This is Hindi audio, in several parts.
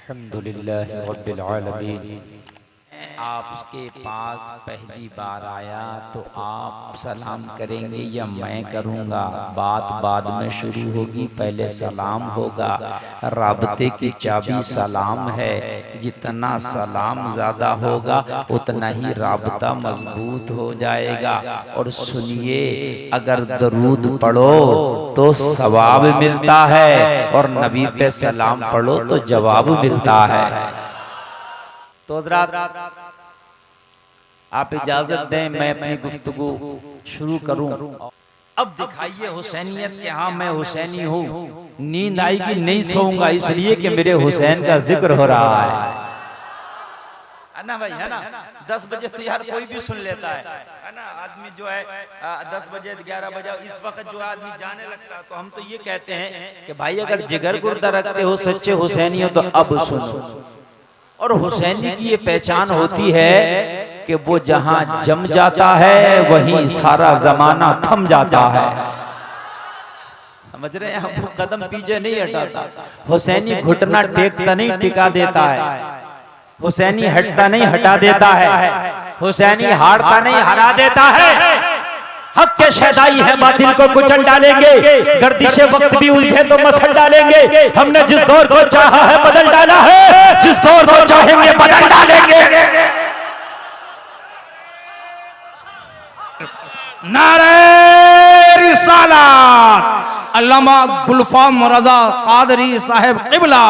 अल्हम्दुलिल्लाह रब्बिल आलमीन। आपके पास पहली बार आया तो आप सलाम करेंगे या मैं करूँगा? बात बाद में शुरू होगी, पहले सलाम होगा। राबते की चाबी सलाम है, जितना सलाम ज़्यादा होगा उतना ही राबता मजबूत हो जाएगा। और सुनिए, अगर दरूद पढ़ो तो सवाब मिलता है और नबी पे सलाम पढ़ो तो जवाब मिलता है। तो आप इजाजत दें मैं अपनी गुफ्तगू शुरू करूं। अब दिखाइए हुसैनियत के। हाँ, मैं हुसैनी हूँ। नींद आएगी नहीं सोऊंगा, इसलिए कि मेरे हुसैन का जिक्र हो रहा है ना भाई, है ना। 10 बजे तो यार कोई भी सुन लेता है ना। आदमी जो है 10 बजे 11 बजे इस वक्त जो आदमी जाने लगता है, तो हम तो ये कहते हैं कि भाई अगर जिगर गुर्दा रखते हो, सच्चे हुसैनी हो, तो अब सुनो। और हुसैनी की ये पहचान होती है कि वो जहां जम जाता है वहीं सारा जमाना थम जाता है। समझ रहे हैं? वो कदम पीछे नहीं हटाता। हुसैनी घुटना टेकता नहीं, टिका देता है। हुसैनी हटता नहीं, हटा देता है। हुसैनी हारता नहीं, हरा देता है। हक के शहदाई है, बातिल को कुचल डालेंगे। गर्दिशे वक्त भी उलझे तो मसल डालेंगे। हमने जिस दौर को चाहा है बदल डाला है, जिस दौर को चाहेंगे बदल डालेंगे। नारे रिसालत अल्लामा गुलफाम रजा कादरी साहब क़िबला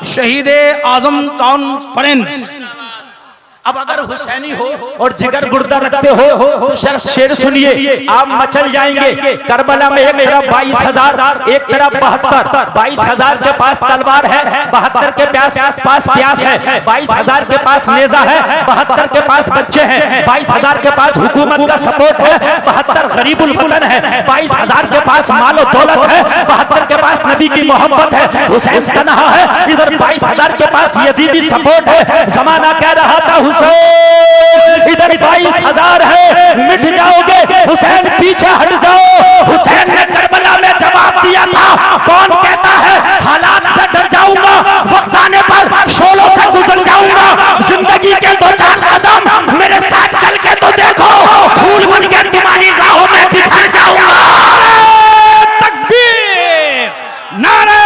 शहीद आज़म कॉन्फ्रेंस। अब अगर हुसैनी हो और जिगर गुर्दा रखते हो तो शेर सुनिए, आप मचल जाएंगे। करबला में एक तरफ 22,000, एक तरफ 72। 22,000 के पास तलवार है, 72 के पास प्यास है। 22,000 के पास नेजा है, 72 के पास बच्चे हैं। 22,000 के पास हुकूमत का सपोर्ट है, 72 गरीबुल वतन है। 22,000 के पास मालो दौलत है, 72 के पास नबी की मोहब्बत है। हुसैन तन्हा है, इधर 22,000 के पास यजीदी सपोर्ट है। जमाना कह रहा था हुसैन इधर 22,000 है, मिट जाओगे। हुसैन पीछे हट जाओ। हुसैन ने करबला में जवाब दिया था, कौन कहता है हालात से डर जाऊंगा, वक्त आने पर शोलों से गुजर जाऊंगा। जिंदगी के 2-4 कदम मेरे साथ चल के तो देखो, फूल बन के तुम्हारी राहों में बिखर जाऊंगा। तकबीर, नारे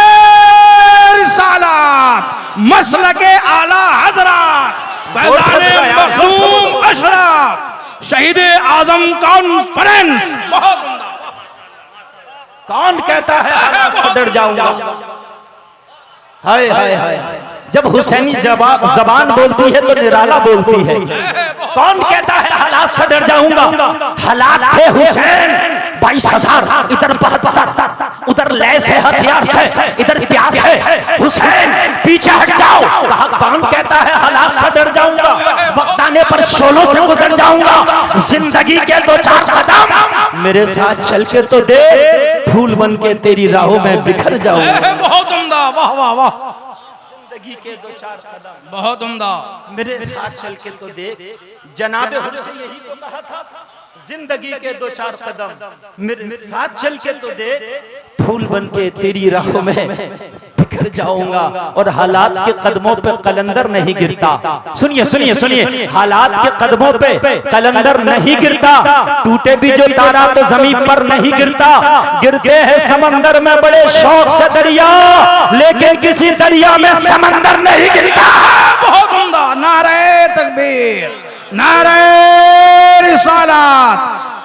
रिसालत, मसलके आला हज़रत अशरफ शहीद आज़म कॉन्फ्रेंस। बहुत उम्दा। कौन कहता है हालात से डर जाऊंगा? हाय हाय हाय, जब हुसैनी जबान बोलती है तो निराला बोलती है। कौन कहता है हालात से डर जाऊंगा? हालात थे हुसैन 22,000, इधर 72, उधर लैस है हथियार से, इधर प्यास है। हुसैन पीछे हट जाओ। कहा कौन कहता है हालात से डर जाऊंगा, वक्त आने पर शोलों से गुजर जाऊंगा। जिंदगी के 2-4 कदम मेरे साथ चल के तो दे, फूल बन के तेरी राहों में बिखर जाऊंगा। बहुत उम्दा, वाह वाह वाह। जिंदगी के 2-4 कदम बहुत उम्दा, मेरे साथ चल के तो देख। जनाबे हुसैन यही तो कहा था, जिंदगी के 2-4 कदम मेरे साथ चल के तो दे, फूल बन के तेरी राहों में बिखर जाऊंगा। और हालात के कदमों पे कलंदर नहीं गिरता। सुनिए सुनिए सुनिए, हालात के कदमों पे कलंदर नहीं गिरता। टूटे भी जो तारा तो जमीन पर नहीं गिरता। गिरते हैं समंदर में बड़े शौक से दरिया, लेकिन किसी दरिया में समंदर नहीं गिरता। बहुत उम्दा। नारे तकबीर, नारे रिसालत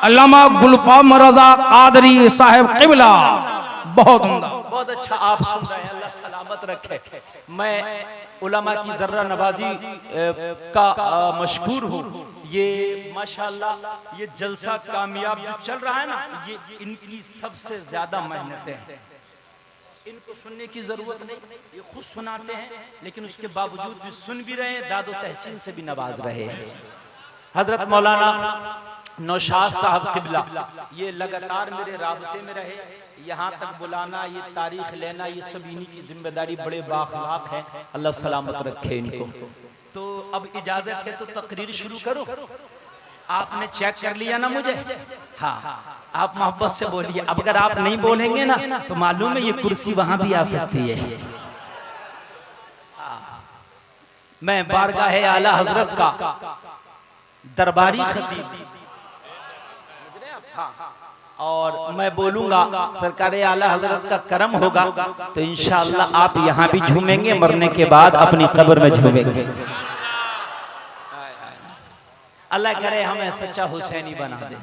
अल्लामा गुलफाम रजा कादरी साहब क़िबला। बहुत उम्दा, बहुत अच्छा आप सुन रहे हैं, अल्लाह सलामत रखे। मैं उलमा की जर्रा नवाजी का मशकूर हूँ। ये माशाल्लाह ये जलसा कामयाब जो चल रहा है ना, ये इनकी सबसे ज्यादा मेहनतें हैं। इनको सुनने की जरूरत नहीं, ये खुद सुनाते हैं, लेकिन उसके बावजूद भी सुन भी रहे हैं, दादो तहसीन से भी नवाज रहे हैं। हजरत मौलाना नौशाद साहब क़िबला ये लगातार मेरे राबते में रहे। यहाँ तक बुलाना, ये तारीख लेना, ये सब इन्हीं की जिम्मेदारी। बड़े बाखलाक है, अल्लाह सलामत रखे इनको। तो अब इजाजत है तो तकरीर शुरू करो। आपने चेक कर लिया ना मुझे? हाँ, आप मोहब्बत से बोलिए। अब अगर आप नहीं बोलेंगे ना तो मालूम है ये कुर्सी वहां भी आ सकती है। मैं बारगाह आला हजरत का दरबारी खतीब और मैं बोलूंगा सरकार आला हजरत का करम होगा तो इंशाअल्लाह आप यहाँ भी झूमेंगे, मरने के बाद अपनी कब्र में झूमेंगे। अल्लाह करे हमें सच्चा हुसैनी बना दे।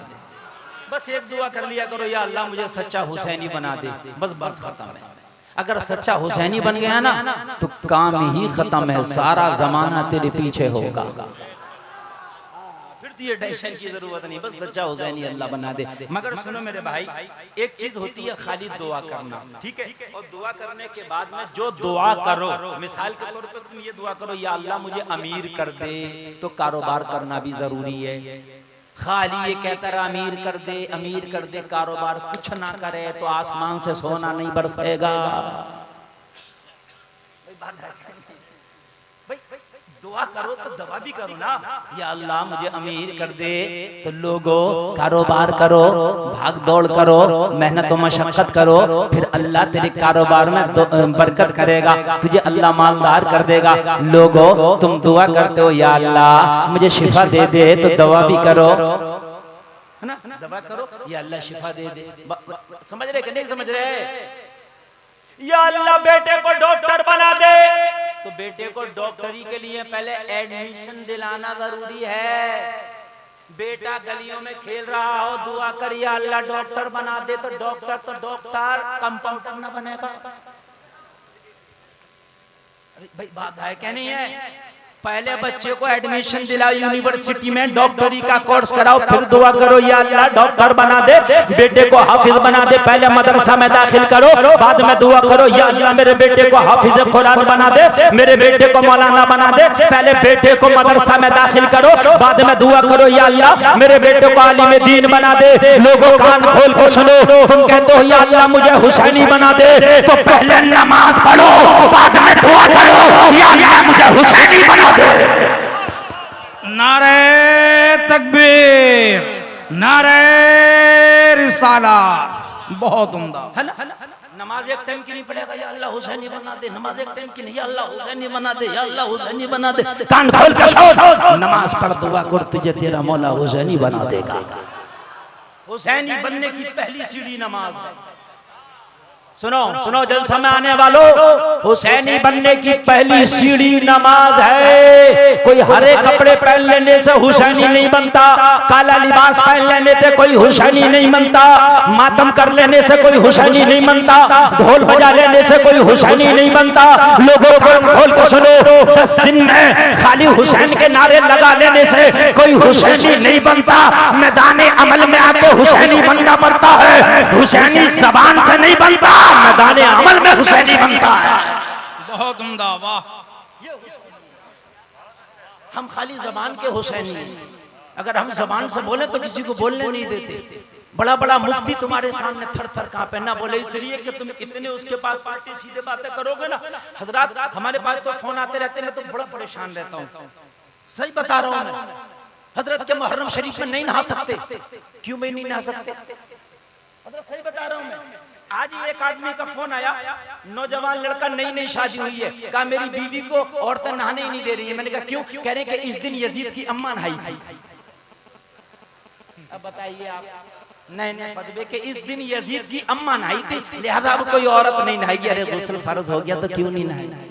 बस एक दुआ कर लिया करो, या अल्लाह मुझे सच्चा हुसैनी बना दे, बस बात खत्म है। अगर सच्चा हुसैनी बन गया ना तो काम ही खत्म है, सारा जमाना तेरे पीछे होगा, फिर तो ये टेंशन की जरूरत नहीं, बस सच्चा हुसैनी अल्लाह बना दे। मगर सुनो मेरे भाई, एक चीज होती है खाली दुआ करना, ठीक है, और दुआ करने के बाद में जो दुआ करो, मिसाल के तौर पे तुम ये दुआ करो या अल्लाह मुझे अमीर कर दे, तो कारोबार करना भी जरूरी है। खाली ये कहता रहा अमीर कर दे, कारोबार कुछ ना करे तो आसमान से सोना नहीं बरसेगा। दुआ करो तो दवा भी करो ना, या अल्लाह मुझे अमीर कर दे, तो लोगों कारोबार करो, भाग दौड़ करो, मेहनत और मशक्कत करो, फिर अल्लाह तेरे कारोबार में बरकत करेगा, तुझे अल्लाह मालदार कर देगा। लोगों तुम दुआ करते हो या अल्लाह मुझे शिफा दे दे, तो दवा भी करो, है ना, दवा करो या अल्लाह शिफा दे दे। समझ रहे कि नहीं समझ रहे? या अल्लाह बेटे को डॉक्टर बना दे, तो बेटे को डॉक्टरी के लिए पहले एडमिशन दिलाना जरूरी है। बेटा गलियों में खेल रहा हो, दुआ कर या अल्लाह डॉक्टर बना दे, तो डॉक्टर कंपाउंडर ना बनेगा। भाई बात है क्या नहीं है? पहले बच्चे को एडमिशन दिलाओ यूनिवर्सिटी में, डॉक्टरी का कोर्स कराओ, फिर दुआ करो या अल्लाह डॉक्टर बना दे, बेटे को हाफिज बना दे। पहले मदरसा में दाखिल करो, बाद में दुआ करो या अल्लाह मेरे बेटे को हाफिज कुरान बना दे, मेरे बेटे को मौलाना बना दे। पहले बेटे को मदरसा में दाखिल करो, बाद में दुआ करो या अल्लाह मेरे बेटे को आलिम दीन बना दे। लोगों कान खोल कर सुनो, तुम कहते हो या अल्लाह मुझे हुसैनी बना दे, तो पहले नमाज पढ़ो, बाद में दुआ करो या अल्लाह मुझे हुसैनी बना दे। नारे तकबीर, नारे रिसाला, बहुत उम्दा है ना? नमाज एक टाइम की नहीं पड़ेगा या अल्लाह हुसैनी बना दे, नमाज एक टाइम की नहीं, या अल्लाह हुसैनी बना दे, या अल्लाह हुसैनी बना दे। कान खोल के सुन, नमाज पढ़, दुआ कर, तुझे तेरा मौला हुसैनी बना देगा। हुसैनी बनने की पहली सीढ़ी नमाज है। सुनो सुनो जलसा में आने वालों, हुसैनी बनने की पहली सीढ़ी नमाज है। कोई हरे कपड़े पहन लेने से हुसैनी नहीं बनता, काला लिबास पहन लेने से कोई हुसैनी नहीं बनता, मातम कर लेने से कोई हुसैनी नहीं बनता, ढोल बजा लेने से कोई हुसैनी नहीं बनता। लोगों को खोल के सुनो, 10 दिन में खाली हुसैन के नारे लगा लेने से कोई हुसैनी नहीं बनता। मैदान अमल में आके हुसैनी बनना पड़ता है, हुसैनी जबान से नहीं बनता, मैदान अमल में हुसैनी बनता है। बहुत उम्दा, वाह। हम खाली जबान के हुसैनी हैं, अगर हम जबान से बोले तो किसी को बोलने नहीं देते। बड़ा बड़ा मुफ्ती तुम्हारे सामने थर थर कांपे, ना बोले इसलिए कि तुम इतने उसके पास पार्टी सीधे बातें करोगे ना। हजरात हमारे पास तो फोन आते रहते, मैं तो बड़ा परेशान रहता हूँ, सही बता रहा हूँ मैं। हजरत के मुहर्रम शरीफ में नहीं नहा सकते, क्यों मैं नहीं नहा सकते? हजरत सही बता रहा हूँ मैं। आज ही एक आदमी का फोन आया, नौजवान लड़का, नई नई शादी हुई है, कहा मेरी बीवी को औरतें नहाने ही नहीं दे रही है। मैंने कहा क्यों? कह रहे कि इस दिन यजीद की अम्मा नहाई थी। अब बताइए आप, नए फतवे के इस दिन यजीद की अम्मा नहाई थी, लिहाजा अब कोई औरत नहीं नहाएगी। अरे गुस्ल फर्ज हो गया तो क्यों नहीं नहाएगी?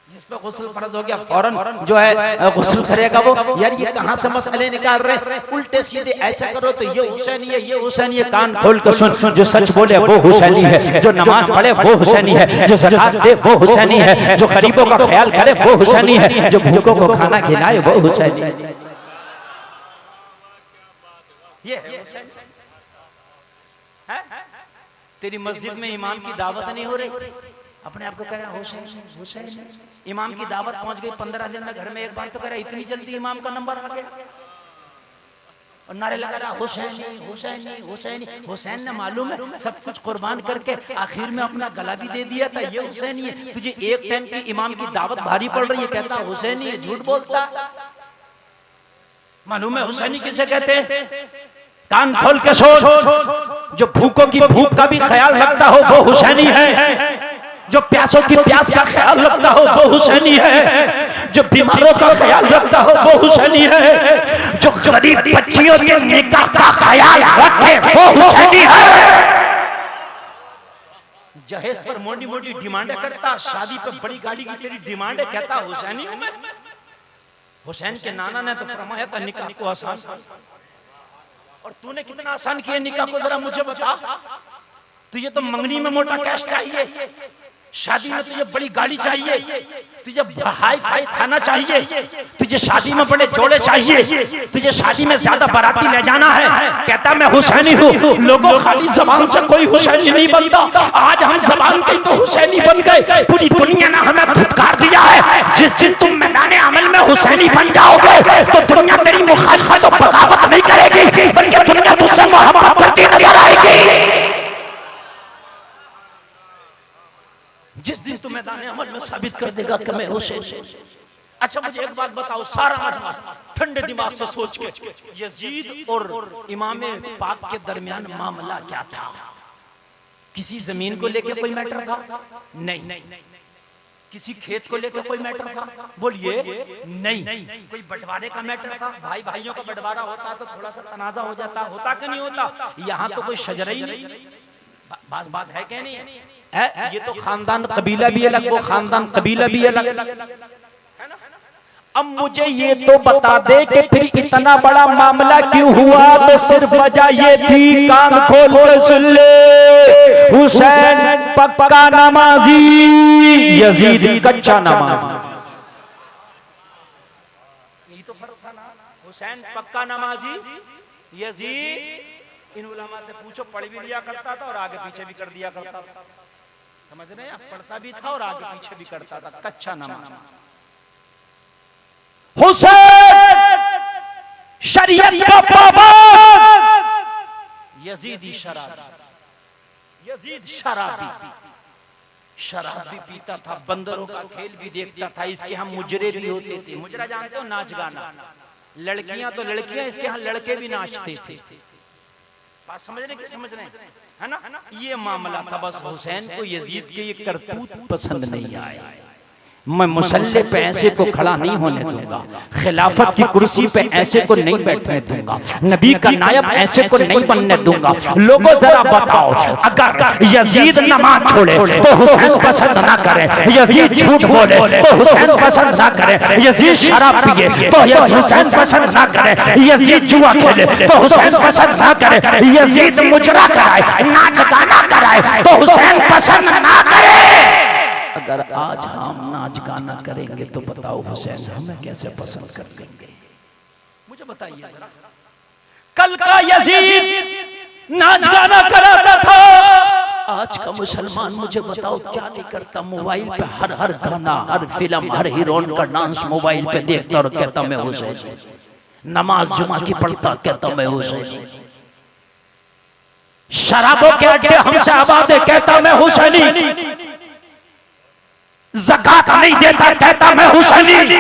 जिस पे गुस्ल फर्ज हो गया फौरन जो है गुस्ल करेगा वो। यार ये कहाँ से मसले निकाल रहे, उल्टे सीधे ऐसे करो तो ये हुसैनी है, ये हुसैनी है। कान खोल कर सुन, जो सच बोले वो हुसैनी है, जो नमाज पढ़े वो हुसैनी है, जो ज़कात दे वो हुसैनी है, जो गरीबों का ख्याल करे वो हुसैनी है, जो भूखों को खाना खिलाए वो हुसैनी है। ये है तेरी मस्जिद में इमाम की दावत नहीं हो रही, अपने आप को कह रहा हुसैन हुसैन। इमाम की दावत पहुंच गई 15 दिन में, घर में एक बार तो कह रहा इतनी जल्दी इमाम का नंबर आ गया, और नारे लगा रहा हुसैनी हुसैनी हुसैनी। हुसैन ने मालूम है सब कुछ कुर्बान करके आखिर में अपना गला भी दे दिया था, ये हुसैनी है। तुझे एक टाइम की इमाम की दावत भारी पड़ रही है, कहता हुसैनी है, झूठ बोलता। मालूम है हुसैनी किसे कहते हैं? कान खोल के सोच, जो भूखों की भूख का भी ख्याल रखता हो वो हुसैनी है, जो प्यासों की प्यास का ख्याल रखता हो वो हुसैनी है, जो बीमारों का ख्याल रखता हो वो हुसैनी है, जो गरीब बच्चियों के निकाह का ख्याल रखे वो हुसैनी है। जहेज पर मोटी मोटी डिमांड करता, शादी पर बड़ी गाड़ी की तेरी डिमांड है, कहता हुसैनी हूं मैं। हुसैन के नाना ने तो फरमाया था निकाह को आसान, और तूने कितना आसान किया निकाह को, जरा मुझे बता। तुझे तो मंगनी में मोटा कैश चाहिए, शादी में तुझे बड़ी गाड़ी चाहिए, तुझे हाई फाई खाना चाहिए, तुझे शादी में बड़े जोड़े चाहिए, तुझे शादी में ज्यादा बाराती ले जाना है। कहता मैं हुसैनी हूँ। लोगों खाली जबान से कोई हुसैनी नहीं बनता, आज हम जबान के तो हुसैनी बन गए। पूरी दुनिया ने हमें धुतकार दिया है। जिस दिन तुम मैदान अमल में हुसैनी बन जाओगे तो दुनिया तेरी मुखालिफत और बगावत नहीं करेगी, बल्कि दुनिया तुझसे मोहब्बत करती नजर आएगी। जिस दिन तुम मैदान अमल में साबित कर देगा कि मैं हुसैन। अच्छा मुझे एक बात बताओ, सारा ठंडे दिमाग से सोच के, यजीद और इमाम पाक के दरमियान मामला क्या था? किसी जमीन को लेके कोई मैटर था? नहीं। किसी खेत को लेके कोई मैटर था? बोलिए नहीं। कोई बंटवारे का मैटर था? भाई भाइयों का बंटवारा होता तो थोड़ा सा तनाजा हो जाता, होता कि नहीं होता? यहाँ तो कोई शजरा ही नहीं। बात है क्या नहीं है? ये तो खानदान कबीला भी अलग, वो खानदान कबीला भी अलग। अब मुझे ये तो बता दे कि फिर इतना बड़ा मामला क्यों हुआ? तो सिर्फ वजह ये थी, कान खोल कर सुन ले, हुसैन पक्का नमाजी, यजीद कच्चा नमाजी। ये तो फर्क था ना, हुसैन पक्का नमाजी, यजीद इन उलमा से पूछो पढ़ भी लिया करता था और आगे पीछे भी कर दिया करता था। समझ रहे हैं? पढ़ता भी था और आगे पीछे भी करता था, कच्चा नमाज। हुसैन शरीयत का पाबंद, यजीदी शराबी। यजीद शराब भी पीता था, बंदरों का खेल भी देखता था। इसके हम मुजरे भी होते थे। मुजरा जानते हो? नाच गाना। लड़कियां तो लड़कियां, इसके यहाँ लड़के भी नाचते थे। बात समझ रहे है ना? ये मामला था। बस हुसैन को यजीद के ये करतूत पसंद नहीं आया। मैं मुसल्ले पे ऐसे को खड़ा नहीं होने दूंगा, खिलाफत की कुर्सी पे ऐसे को नहीं बैठने दूंगा, नबी का नायब ऐसे को नहीं बनने दूंगा। लोगों जरा बताओ, अगर यजीद नमाज छोड़े तो हुसैन पसंद ना करे, यजीद झूठ बोले तो हुसैन पसंद ना करे, यजीद शराब पिए तो हुसैन पसंद ना करे, यजीद जुआ खेले तो हुसैन पसंद ना करे, यजीद मुजरा कराए, नाच गाना कराए तो हुसैन पसंद ना करे। अगर आज हम नाच गाना करेंगे तो बताओ हुसैन हमें कैसे पसंद कर लेंगे? मुझे बताइए जरा। कल का यजीद नाच गाना कराता था, आज का मुसलमान मुझे बताओ क्या नहीं करता? मोबाइल पे हर गाना, हर फिल्म, हर हीरोइन का डांस मोबाइल पे देखता और कहता मैं हुसैन। नमाज जुमा की पढ़ता, कहता मैं हुसैन। शराबों के अड्डे हमसे आबाद है, कहता मैं हुसैनी। ज़कात नहीं देता, कहता मैं हुसैनी।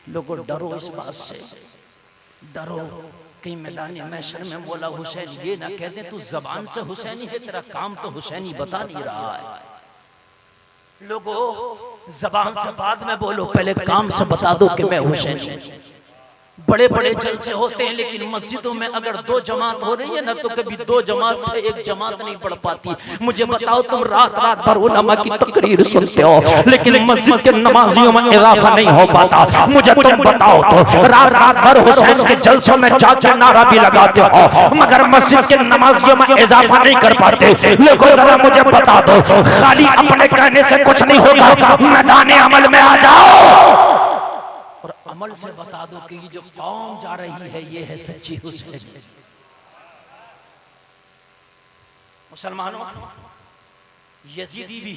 लोगों डरो इस बात से, डरो कहीं मैदान महशर में मौला हुसैन ये ना कह दे तू जबान से हुसैनी है, तेरा काम तो हुसैनी बता नहीं रहा है। लोगों जबान से बाद में बोलो, पहले काम से बता दो कि मैं हुसैनी। बड़े बड़े जलसे होते हैं, लेकिन मस्जिदों में अगर दो जमात हो रही है ना तो कभी दो जमात से एक जमात नहीं पढ़ पाती। मुझे बताओ, तुम रात रात भर उलमा की तकरीर सुनते हो लेकिन मस्जिद के नमाजियों में इजाफा नहीं हो पाता। मुझे तुम बताओ तो रात रात भर हुसैन के जलसों में चाचा नारा भी लगाते हो मगर मस्जिद के नमाजियों में इजाफा नहीं कर पाते। लेकिन जरा मुझे बता दो, खाली अपने कहने से कुछ नहीं होगा, मैदान अमल में आ जाओ और अमल से बता दो कि ये जो कौम जा रही है ये है सच्ची हुसैन। मुसलमानों, यजीदी भी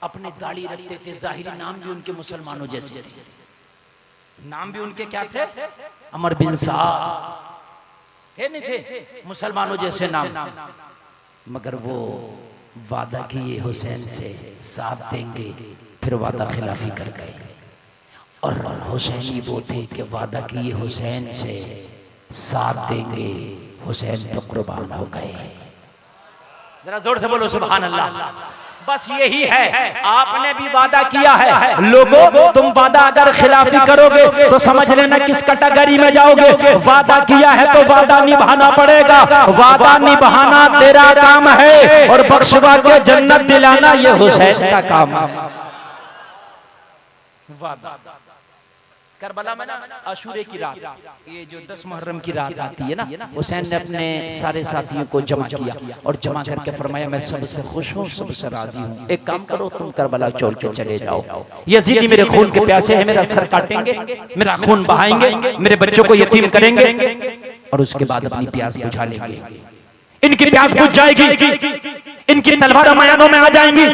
अपनी दाढ़ी रखते थे, जाहिरी नाम भी उनके मुसलमानों जैसे थे। नाम भी उनके क्या थे? अमर बिन साद थे, नहीं थे? मुसलमानों जैसे नाम। मगर वो वादा किए हुसैन से साथ देंगे, फिर वादा खिलाफी कर गए। और हुसैनी वो थे कि वादा किए हुसैन से साथ देंगे, हुसैन तो कुर्बान हो गए। जरा जोर से बोलो सुभान अल्लाह। बस यही है, आपने भी वादा किया है। लोगों, तुम वादा अगर खिलाफी करोगे तो समझ लेना किस कैटेगरी में जाओगे। वादा किया है तो वादा निभाना पड़ेगा। वादा निभाना तेरा काम है और बख्शवा के जन्नत दिलाना ये हुसैन का काम है। वादा करबला में ना आशूरे की रात, ये जो 10 मुहर्रम की रात आती है ना, हुसैन ने अपने सारे साथियों को जमा किया और जमा करके फरमाया मैं सबसे खुश हूँ, सबसे राजी हूँ। एक काम करो, तुम करबला छोड़ के चले जाओ। यजीदी मेरे खून के प्यासे हैं, मेरा सर काटेंगे, मेरा खून बहाएंगे, मेरे बच्चों को यतीम करेंगे और उसके बाद अपनी प्यास बुझा लेंगे। इनकी प्यास बुझ जाएगी, इनकी तलवारें मैदानों में आ जाएंगी,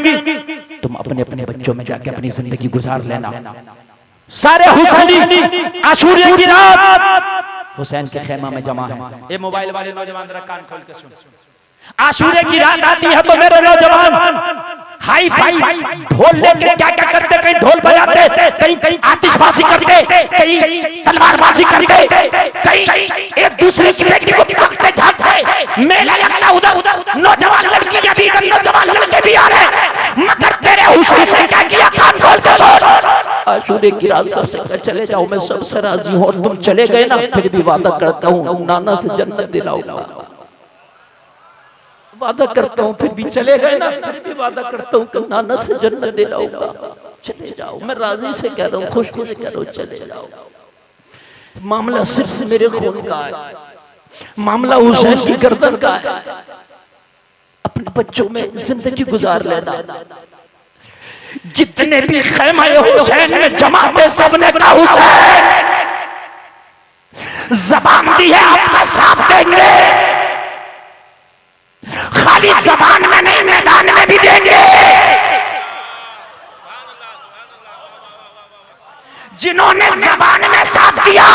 तुम अपने अपने बच्चों में जाके अपनी जिंदगी गुजार लेना। सारे हुसैनी आशूरे की रात हुसैन के खेमा में जमा है। ये मोबाइल वाले नौजवान जरा कान खोल के सुन। आशूरे की रात आती है तो मेरे नौजवान हाई फाई ढोल लेके क्या क्या करते, कहीं ढोल बजाते, कहीं आतिशबाजी करते, कहीं तलवारबाजी करते, कहीं एक दूसरे की लड़की को पकड़ते झांकते, मेला लगता उधर नौजवान लड़की भी इधर नौजवान लड़के भी आ रहे, मगर तेरे हुसैन ने क्या किया, कान खोल के सोच। आशूरे की रात सबसे चले जाओ, मैं सबसे राजी हूँ और तुम चले गए ना, फिर भी वादा करता हूँ नाना से जन्नत दिलाऊंगा। वादा करता हूँ, फिर भी चले गए ना, फिर भी वादा करता हूँ कि नाना से जन्नत दिलाऊंगा। चले जाओ, मैं राजी से कह रहा हूँ, खुशी से कह रहा हूँ, चले जाओ। मामला सिर्फ मेरे खून का है, मामला हुसैन की गर्दन का है। अपने बच्चों में जिंदगी गुजार लेना। जितने भी खेमे हुसैन में जमाते सबने कहा हुसैन जबान दी है आपका साथ देंगे, खाली जबान में नहीं मैदान में भी देंगे। जिन्होंने जबान में साथ दिया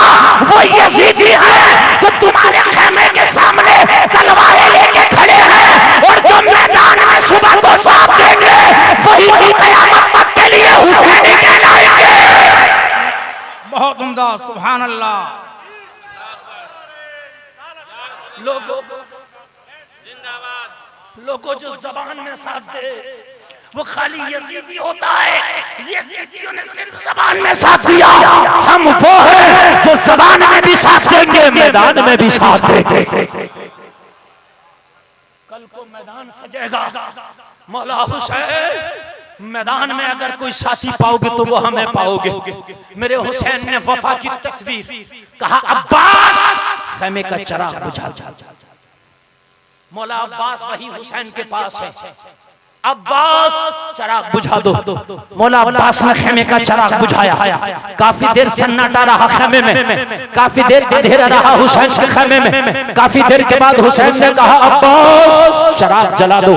वो यजीदी है जो तुम्हारे खेमे के सामने तलवारें लेके खड़े हैं, और जो मैदान में सुबह को साथ देंगे वही की कयामत तक के लिए हुसैनी कहलाएंगे। बहुत उम्दा, सुभान अल्लाह। लोगों जो जबान में साथ दे वो खाली यजीदी होता है। यजीदियों ने सिर्फ जबान में साथ दिया, हम वो हैं जो जबान में भी साथ देंगे, मैदान में भी साथ देंगे। कल को मैदान सजेगा, मौला हुसैन मैदान में अगर कोई साथी पाओगे तो वो हमें पाओगे। मेरे हुसैन ने वफा की तस्वीर कहा, अब्बास खेमे का चिराग बुझा। मौला अब्बास वही हुसैन के पास है, अब्बास चिराग बुझा दो। मौला अब्बास ने खेमे का चिराग बुझाया। काफी देर सन्नाटा रहा खेमे में, काफी देर अंधेरा रहा हुसैन के खेमे में। काफी देर के बाद हुसैन ने कहा, अब्बास चिराग जला दो।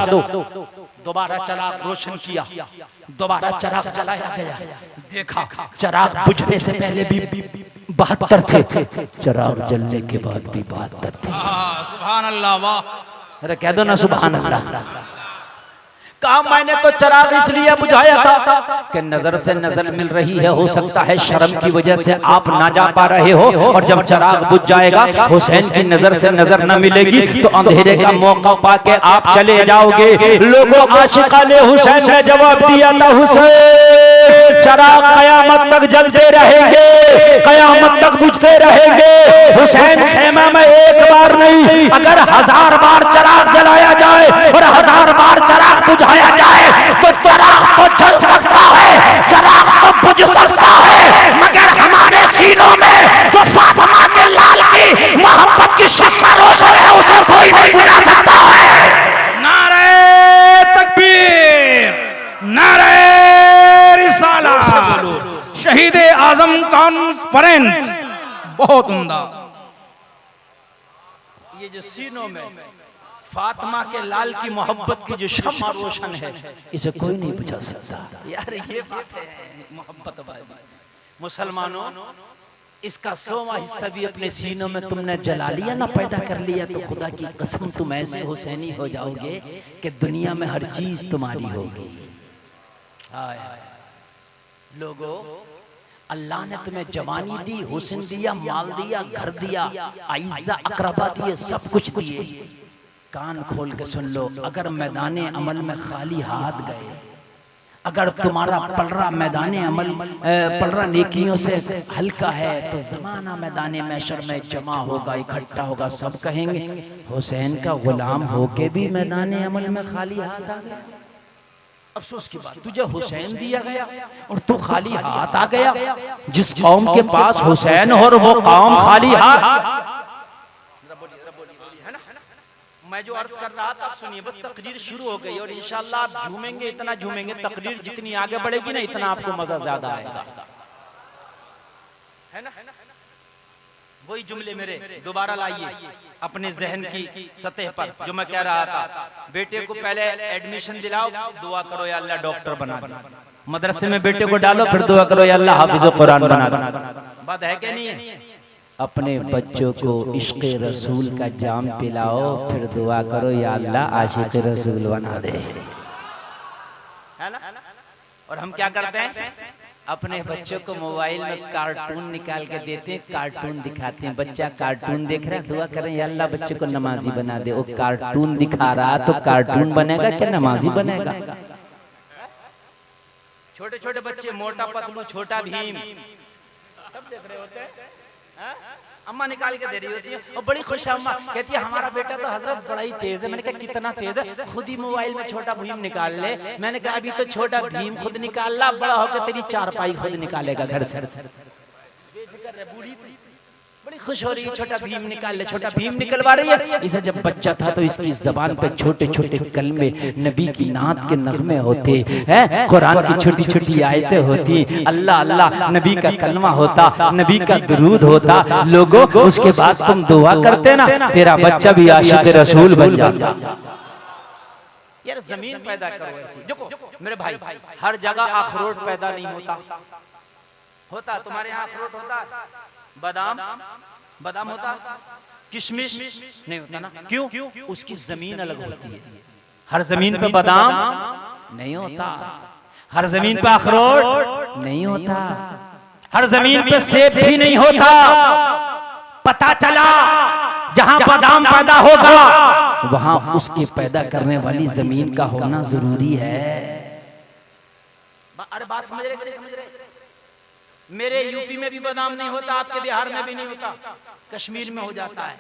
दोबारा चिराग रोशन किया, दोबारा चिराग जलाया गया। देखा चिराग बुझने से पहले भी 72 थे, चिराग जलने के बाद भी 72 थे। सुभान अल्लाह, वाह। अरे कह दो ना सुभान अल्लाह। कहा मैंने तो चिराग इसलिए बुझाया था कि नजर से नजर मिल रही है, हो सकता है शर्म की वजह से आप ना जा पा रहे हो, और जब चिराग बुझ जाएगा हुसैन की नजर से नजर न मिलेगी तो अंधेरे का मौका पाके आप चले जाओगे। लोगों आशिकाने हुसैन ने जवाब दिया था, हुसैन चिराग कयामत तक जलते रहेंगे, कयामत तक बुझते रहेंगे। हुसैन खेमा में एक बार नहीं, अगर 1000 बार चिराग जलाया जाए और 1000 बार चिराग बुझाया जाए तो चिराग तो जल सकता है, चिराग तो बुझ सकता है, मगर हमारे सीनों में जो फातिमा के लाल की मोहब्बत की शम्मा रोशन है उसे कोई नहीं बुझा सकता है। नारे तकबीर, नारे रिसालत, शहीद आजम कॉन्फ्रेंस। बहुत उम्दा। ये जो सीनों में फातिमा के लाल की मोहब्बत की जो शम्मा रोशन है इसे कोई नहीं बुझा सकता। यार ये बात है मोहब्बत भाई। मुसलमानों, इसका 100वां हिस्सा भी अपने सीनों में तुमने जला लिया ना, पैदा कर लिया, तो खुदा की कसम तुम ऐसे हुसैनी हो जाओगे कि दुनिया में हर चीज तुम्हारी होगी। लोगों, अल्लाह ने तुम्हें जवानी दी, हुस्न दिया, माल दिया, घर दिया, आइज़ा अकरबा दिए, सब कुछ दिए। कान खोल के सुन लो, अगर मैदाने अमल में खाली हाथ गए, अगर तुम्हारा पलरा मैदाने अमल पलरा नेकियों से हल्का है तो जमाना मैदाने महशर में जमा होगा, इकट्ठा होगा, सब कहेंगे हुसैन का गुलाम होके भी मैदाने अमल में खाली हाथ आ गया। अफसोस की बात, तुझे हुसैन दिया गया और तू खाली हाथ आ गया। जिस कौम के पास हुसैन हो और वो कौम खाली हाथ। मैं जो अर्ज कर रहा था आप सुनिए, बस तकरीर शुरू हो गई और इंशाअल्लाह आप झूमेंगे, इतना झूमेंगे, तकरीर जितनी आगे बढ़ेगी ना इतना आपको मजा ज्यादा आएगा, है ना? वही जुमले मेरे दोबारा लाइए अपने जहन की सतह पर जो मैं कह रहा था। बेटे को पहले एडमिशन दिलाओ, दुआ करो या अल्लाह डॉक्टर बना दे। मदरसे में बेटे को डालो, फिर दुआ करो या अल्लाह हाफिज़ कुरान बना दे। बात है कि नहीं है? अपने बच्चों को इश्क़ रसूल का जाम पिलाओ, फिर दुआ करो या अल्लाह आशिक़ रसूल बना दे, है ना? और हम क्या करते हैं, अपने बच्चों को मोबाइल में कार्टून निकाल के देते हैं, कार्टून दिखाते हैं। बच्चा कार्टून देख रहा है, दुआ करें या अल्लाह बच्चे को नमाजी बना दे। वो कार्टून दिखा रहा तो कार्टून बनेगा क्या नमाजी बनेगा? छोटे छोटे बच्चे मोटा पतलू छोटा भीम सब देख रहे होते हैं, अम्मा निकाल के दे रही होती है और बड़ी खुश है अम्मा, कहती है हमारा बेटा तो हजरत बड़ा ही तेज है। मैंने कहा कितना तेज है? खुद ही मोबाइल में छोटा भीम निकाल ले। मैंने कहा अभी तो छोटा भीम खुद निकाल ला, बड़ा होकर तेरी चारपाई खुद निकालेगा घर से। बेफिक्र है बूढ़ी, बड़ी खुश हो रही है, छोटा भीम निकाल ले, छोटा भीम निकलवा रही है। इसे जब बच्चा था तो इसकी जबान पे छोटे छोटे कलमे नबी की नात के नगमे होते हैं, कुरान की छोटी छोटी आयतें होती, अल्लाह अल्लाह नबी का कलमा होता, नबी का दुरूद होता। लोगों उसके बाद तुम दुआ करते ना, तेरा बच्चा भी आशिक़ रसूल बन जाता। यार जमीन पैदा करो ऐसी। देखो मेरे भाई, हर जगह अखरोट पैदा नहीं होता। होता तुम्हारे यहाँ अखरोट होता, बादाम बादाम होता, किशमिश नहीं होता ना? क्यों? उसकी जमीन अलग होती है। हर जमीन पे बादाम नहीं होता, हर जमीन पे अखरोट नहीं होता, हर जमीन पे सेब भी नहीं होता। पता चला जहां बादाम पैदा होगा वहां उसके पैदा करने वाली जमीन का होना जरूरी है। अरे बात समझ रहे? समझ रहे? मेरे यूपी में भी बादाम नहीं होता, आपके बिहार में भी नहीं होता, कश्मीर में हो जाता है,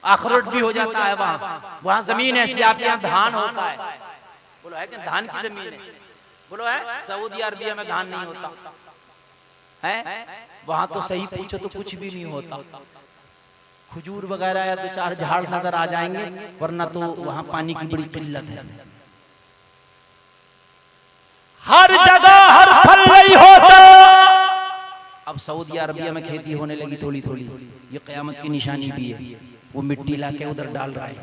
अखरोट भी हो जाता है। वहां जमीन ऐसी, आपके यहाँ धान होता है। बोलो है कि धान की जमीन है? बोलो है? सऊदी अरबिया में धान नहीं होता है, वहां तो सही पूछो तो कुछ भी नहीं होता। खजूर वगैरह या दो चार झाड़ नजर आ जाएंगे, वरना तो वहां पानी की बड़ी किल्लत है। हर जगह हर फल नहीं होता। अब सऊदी अरबिया में खेती होने लगी थोड़ी थोड़ी, ये क़यामत की निशानी भी है। वो मिट्टी लाके उधर डाल रहा है।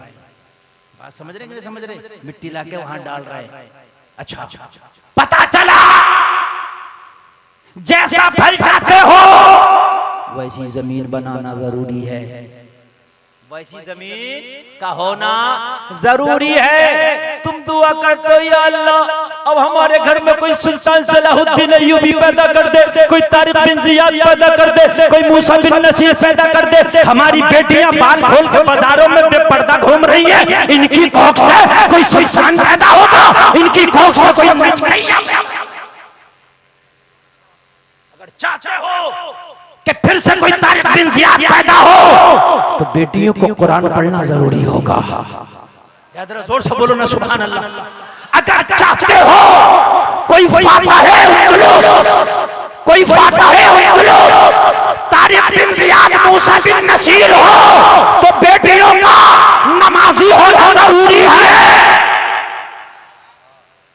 बात समझ रहे हैं? समझ रहे? मिट्टी लाके वहां डाल रहा है। अच्छा, पता चला जैसा फल चाहते हो वैसी जमीन बनाना जरूरी है, वैसी जमीन का होना जरूरी है। तुम दुआ करते हो या अल्लाह अब हमारे घर में कोई सुल्तान सलाहुद्दीन अय्यूबी पैदा कर दे, कोई तारिक बिन जियाद पैदा कर दे, कोई मूसा बिन नसीर पैदा कर दे। हमारी बेटियां बाल खोल के बाजारों में बेपर्दा घूम रही है, इनकी कोख से कोई सुल्तान पैदा होगा, इनकी कोख से कोई मच नहीं। अगर चाहते हो कि फिर से कोई तारिक बिन जियाद पैदा हो तो बेटियों को कुरान पढ़ना जरूरी होगा। याद रखो, जोर से बोलो ना सुभान अल्लाह। अगर चाहते हो कोई फाता है कोई फाता है तारिक बिन जियाद मूसा बिन नसीर हो तो बेटियों का नमाजी होना जरूरी है।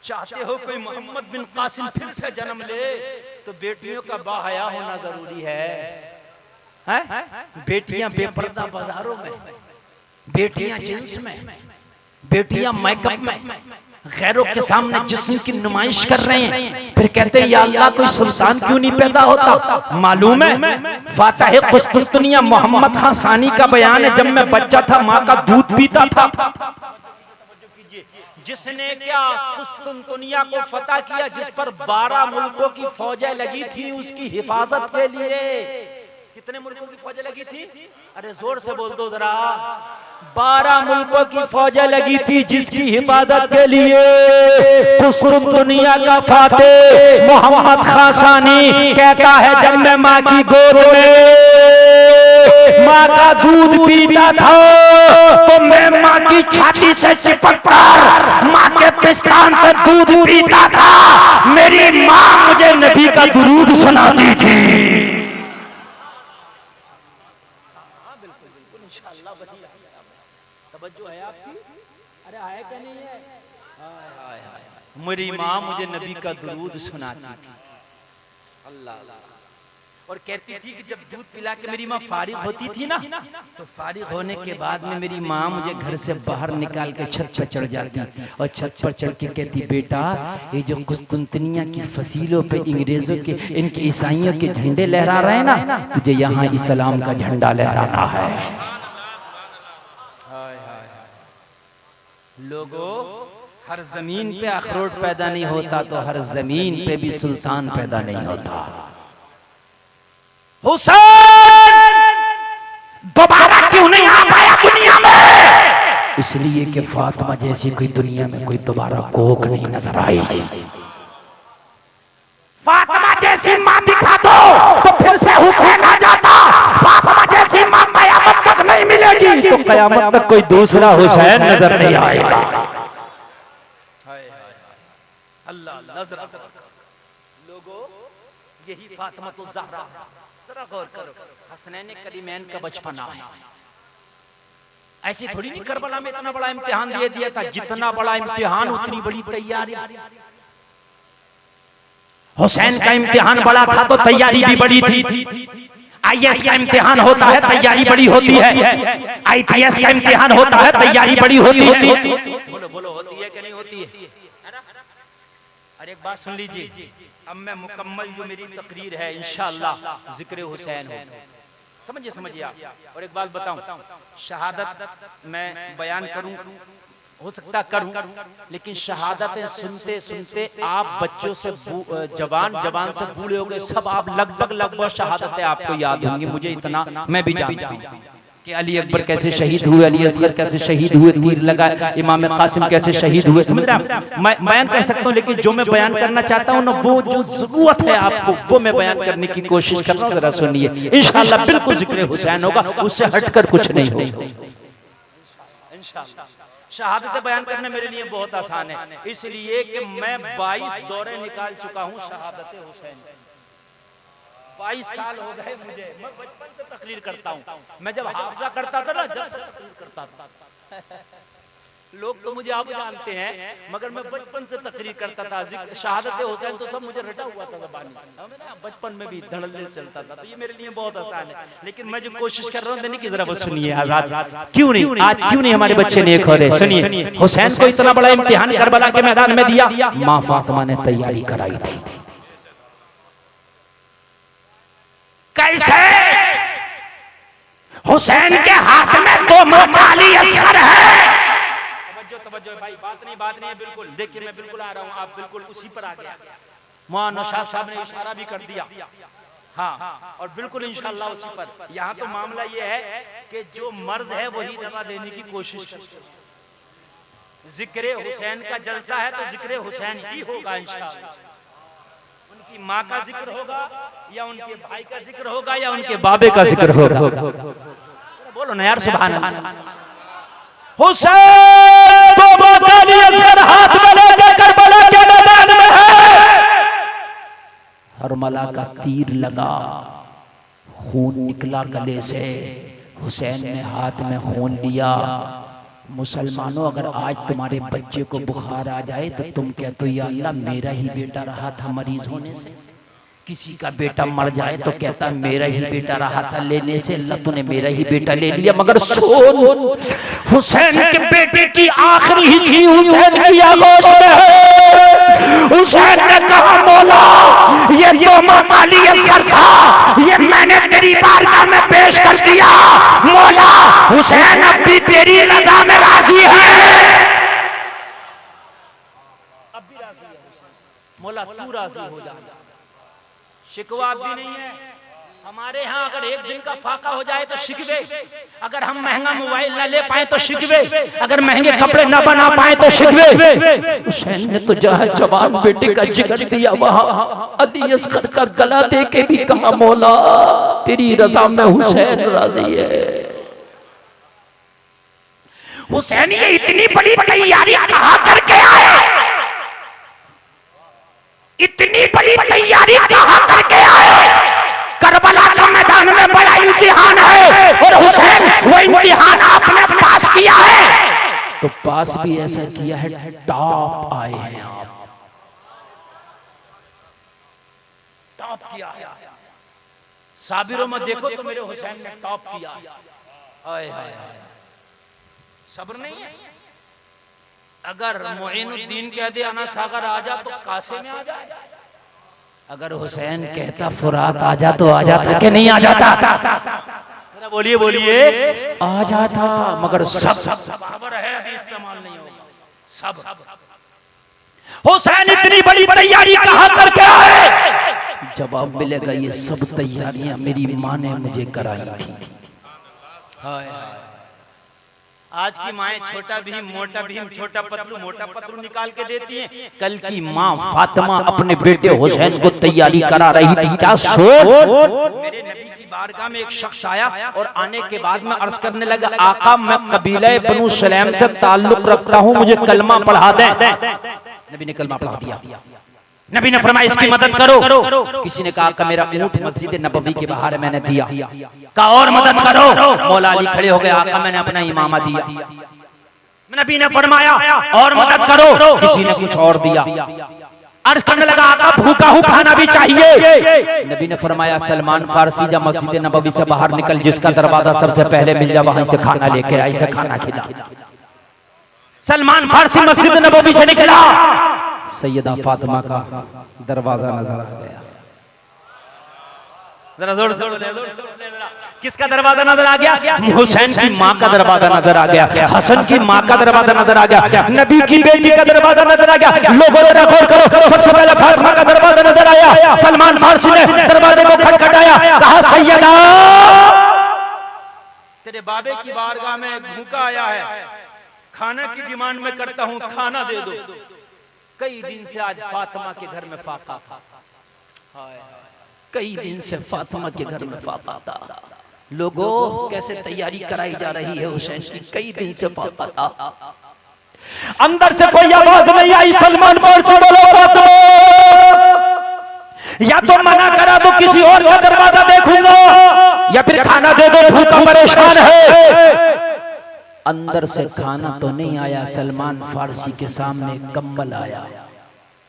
चाहते हो कोई मोहम्मद बिन कासिम फिर से जन्म ले तो बेटियों का बाहया होना जरूरी है? बेटियां बेपर्दा बाजारों में, बेटियां जींस में, बेटियां मेकअप में, गैरों के सामने जिस्म की नुमाइश कर रहे हैं, फिर कहते हैं या अल्लाह कोई सुल्तान क्यों नहीं पैदा होता? मालूम है फातिह कुस्तुंतनिया मोहम्मद खान सानी का बयान है, जब मैं बच्चा था माँ का दूध पीता था। जिसने क्या कुस्तुंतनिया को फतह किया, जिस पर 12 मुल्कों की फौजें लगी थी उसकी हिफाजत के लिए, कितने मुल्कों की फौजें लगी थी? अरे जोर से बोल दो जरा। 12 मुल्कों की फौजें लगी थी, जिसकी हिफाजत के लिए कुस्तुम दुनिया का फातेह मोहम्मद खासानी कहता है, जब मैं माँ की गोद में माँ का दूध पीता था तो मैं माँ की छाती से चिपक कर माँ के पिस्तान से दूध पीता था। मेरी माँ मुझे नबी का दुरूद सुनाती थी। तवज्जो है आपकी? अरे है क्या नहीं है? मेरी माँ मुझे नबी का दुरूद सुनाती थी। अल्लाह। और कहती थी कि जब दूध पिला के मेरी माँ फारिग होती थी ना, तो फारिग होने के बाद में मेरी माँ मुझे घर से बाहर निकाल के छत पर चढ़ जाती और छत पर चढ़ के कहती, बेटा ये जो कुस्तुनतनिया की फसीलों पे अंग्रेजों के इनके ईसाइयों के झंडे लहरा रहे हैं ना, तुझे यहाँ इस्लाम का झंडा लहराना है। लोगों, हर जमीन पे अखरोट पैदा नहीं होता तो हर जमीन पे भी सुल्तान पैदा नहीं होता। हुसैन दोबारा क्यों नहीं आ पाया दुनिया में? इसलिए कि फातिमा जैसी कोई दुनिया में कोई दोबारा कोक नहीं नजर आई। फातिमा जैसी मां दिखा दो तो फिर से हुसैन आ जाता। फातिमा जैसी मां कयामत तक नहीं मिलेगी तो कयामत तक कोई दूसरा हुसैन नजर नहीं आएगा। अल्लाह नजर। लोगों, यही फातिमा तो ज़हरा। जरा गौर करो, हसनैन करीमैन का बचपना है। ऐसी थोड़ी नहीं करबला में इतना बड़ा इम्तिहान दे दिया था। जितना बड़ा इम्तिहान उतनी बड़ी तैयारी। हुसैन का इम्तिहान बड़ा था तो तैयारी भी बड़ी थी। आईएएस का इम्तिहान होता है, तैयारी बड़ी होती है। आईपीएस का इम्तिहान होता है, तैयारी बड़ी होती है। बोलो बोलो, होती है कि नहीं होती है? अरे एक बात सुन लीजिए, अब मैं मुकम्मल जो मेरी तकरीर है इंशाअल्लाह जिक्र हुसैन हो। समझिए आप। और एक बात बताऊं, शहादत मैं बयान करूं, हो सकता करूं, लेकिन शहादतें सुनते सुनते आप बच्चों से जवान से बूढ़े हो गए, सब आप लगभग शहादतें आपको याद होंगी। मुझे इतना मैं भी जानता हूं कि अली अकबर कैसे शहीद हुए, अली असगर कैसे शहीद हुए, तीर लगा, इमाम कासिम कैसे शहीद हुए। समझ रहे हैं? मैं बयान कर सकता हूं, लेकिन जो मैं बयान करना चाहता हूं ना, वो जो जरूरत है आपको वो मैं बयान करने की कोशिश कर रहा हूं। जरा सुनिए, इंशाअल्लाह बिल्कुल जिक्र हुसैन होगा, उससे हटकर कुछ नहीं होगा इंशाअल्लाह। शहादत बयान करना मेरे लिए बहुत आसान है, इसलिए कि मैं 22 दौरे निकाल चुका हूं शहादत हुसैन। 22 साल हो गए मुझे। मैं बचपन से तकरीर करता हूँ। मैं जब हाफिजा करता था ना, जब से तकरीर करता था। लोग तो मुझे आप जानते हैं, मगर मैं बचपन से तकरीर करता था। शहादत हुसैन तो सब मुझे रटा हुआ था ज़बानी। बचपन में भी धड़ल्ले चलता था, तो ये मेरे लिए बहुत आसान है। लेकिन मैं जो कोशिश कर रहा हूँ देने की, जरा बस सुनिए। आजाद क्यों नहीं, आज क्यों नहीं हमारे बच्चे नेक हो रहे? सुनिए, हुसैन को इतना बड़ा इम्तिहान करबला के मैदान में दिया, माँ फातिमा ने तैयारी कराई थी। कैसे? हुसैन के हाथ में 2 मोटाली असगर है। तवज्जो भाई, बात नहीं है बिल्कुल। देखिए मैं बिल्कुल आ रहा हूँ, आप बिल्कुल उसी पर आ गया। मौलाना शाह साहब ने इशारा भी कर दिया। हाँ, और बिल्कुल इंशाअल्लाह उसी पर। यहाँ तो मामला ये है कि जो मर्ज है वही दवा देने की कोशिश कर। जिक्र हुसैन का जलसा है तो जिक्र हुसैन ही होगा इंशाअल्लाह। उनकी माँ का जिक्र होगा या उनके भाई का जिक्र होगा या उनके बाबे का जिक्र होगा। बोलो ना यार, सुभान अल्लाह। हुसैन तो मोटाली असगर हाथ में लेकर करबला के मैदान में है। हरमला का तीर लगा, खून निकला गले से। हुसैन ने हाथ में खून लिया। मुसलमानों, अगर आज तुम्हारे बच्चे को बुखार आ जाए तो तुम कहते हो या अल्लाह मेरा ही बेटा रहा था मरीज होने से। किसी का बेटा मर जाए तो कहता मेरा ही बेटा रहा था लेने से, अल्लाह तूने मेरा ही बेटा ले लिया। मगर सुन, हुसैन के बेटे की आखिरी हिचकी हुसैन की आगोश में है। हुसैन ने कहा, मौला ये तो मोटाली असगर था, ये मैंने तेरी बारगाह में पेश कर दिया। मौला हुसैन अब भी तेरी रज़ा में राजी है। अब भी राजी है मौला, तू राजी हो जा। शिकवा भी नहीं है, हमारे यहाँ अगर एक दिन का फाका हो जाए तो शिकवे, अगर हम महंगा मोबाइल न ले पाए तो शिकवे, अगर महंगे कपड़े न बना पाए तो शिकवे। हुसैन ने तो जहाँ जवान बेटे का जिगर दिया वहाँ अली असगर का गला दे के भी कहा मौला तेरी रजा में हुसैन राजी है। हुसैन ये इतनी बड़ी तैयारी कहाँ करके आए, इतनी बड़ी तैयारी कहाँ करके आए। करबला के मैदान में बड़ा इम्तिहान है और हुसैन वो इम्तिहान आपने पास किया है, तो पास भी ऐसा किया है टॉप आए हैं आप, टॉप किया है। साबिरों में देखो तो मेरे हुसैन ने टॉप किया। हाय हाय सब्र नहीं है। अगर मोइनुद्दीन कह दे अना सागर आजा तो कासे में आ जाए, अगर हुसैन कहता फुरात आजा तो आ जाता कि नहीं आ जाता? बोलिए बोलिए आ जाता, मगर सब बराबर है, अभी इस्तेमाल नहीं होगा सब। हुसैन इतनी बड़ी तैयारी कहाँ करके आए? जवाब मिलेगा ये सब तैयारियां मेरी माँ ने मुझे कराई थी। आज की माएं छोटा भीम मोटा भीम छोटा पतलू मोटा पतलू निकाल के देती हैं, कल की माँ फातिमा अपने बेटे हुसैन को तैयारी करा रही थी। क्या सोच। मेरे नबी की बारगाह में एक शख्स आया और आने के बाद में अर्ज करने लगा आका मैं कबीले बनु सलेम से ताल्लुक रखता हूँ, मुझे कलमा पढ़ा दें। नबी ने कलमा पढ़ा दिया। नबी ने फरमाया इसकी मदद करो। किसी ने कहा कि मेरा ऊंट मस्जिद नबवी के बाहर है, मैंने दिया। कहा और मदद करो। मौला अली खड़े हो गए, आका मैंने अपना इमामा दिया। नबी ने फरमाया और मदद करो। किसी ने कुछ और दिया। अर्ज करने लगा आका भूखा हूँ खाना भी चाहिए। नबी ने फरमाया सलमान फारसी जब मस्जिद नबवी से बाहर निकल, जिसका दरवाजा सबसे पहले मिल जाए वहीं से खाना लेके आई, से खाना खिला। सलमान फारसी मस्जिद नबवी से निकला, सैयदा फातिमा का दरवाजा नजर आ गया। जरा जोर से किसका दरवाजा नजर आ गया? हुसैन की माँ का दरवाजा नजर आ गया, हसन की माँ का दरवाजा नजर आ गया, नबी की बेटी का दरवाजा नजर आ गया। लोगों ने गौर करो, सबसे पहले फातिमा का दरवाजा नजर आया। सलमान फारसी ने दरवाजे को खटखटाया, कहा सैयदा तेरे बाबे की बारगाह में भूखा आया है, खाना की डिमांड में करता हूँ, खाना दे दो। कई दिन से आज फातिमा के घर में फाका था, कई दिन से फातिमा के घर में फाका था। लोगों कैसे तैयारी कराई जा रही है हुसैन की, कई दिन से फाका था। अंदर से कोई आवाज नहीं आई, सलमान फारसी बोलो फातिमा, या तो मना करा दो किसी और का दरवाजा देखूंगा, या फिर खाना दे दो, भूखा परेशान है। अंदर से खाना तो नहीं आया, सलमान फारसी के सामने कंबल आया।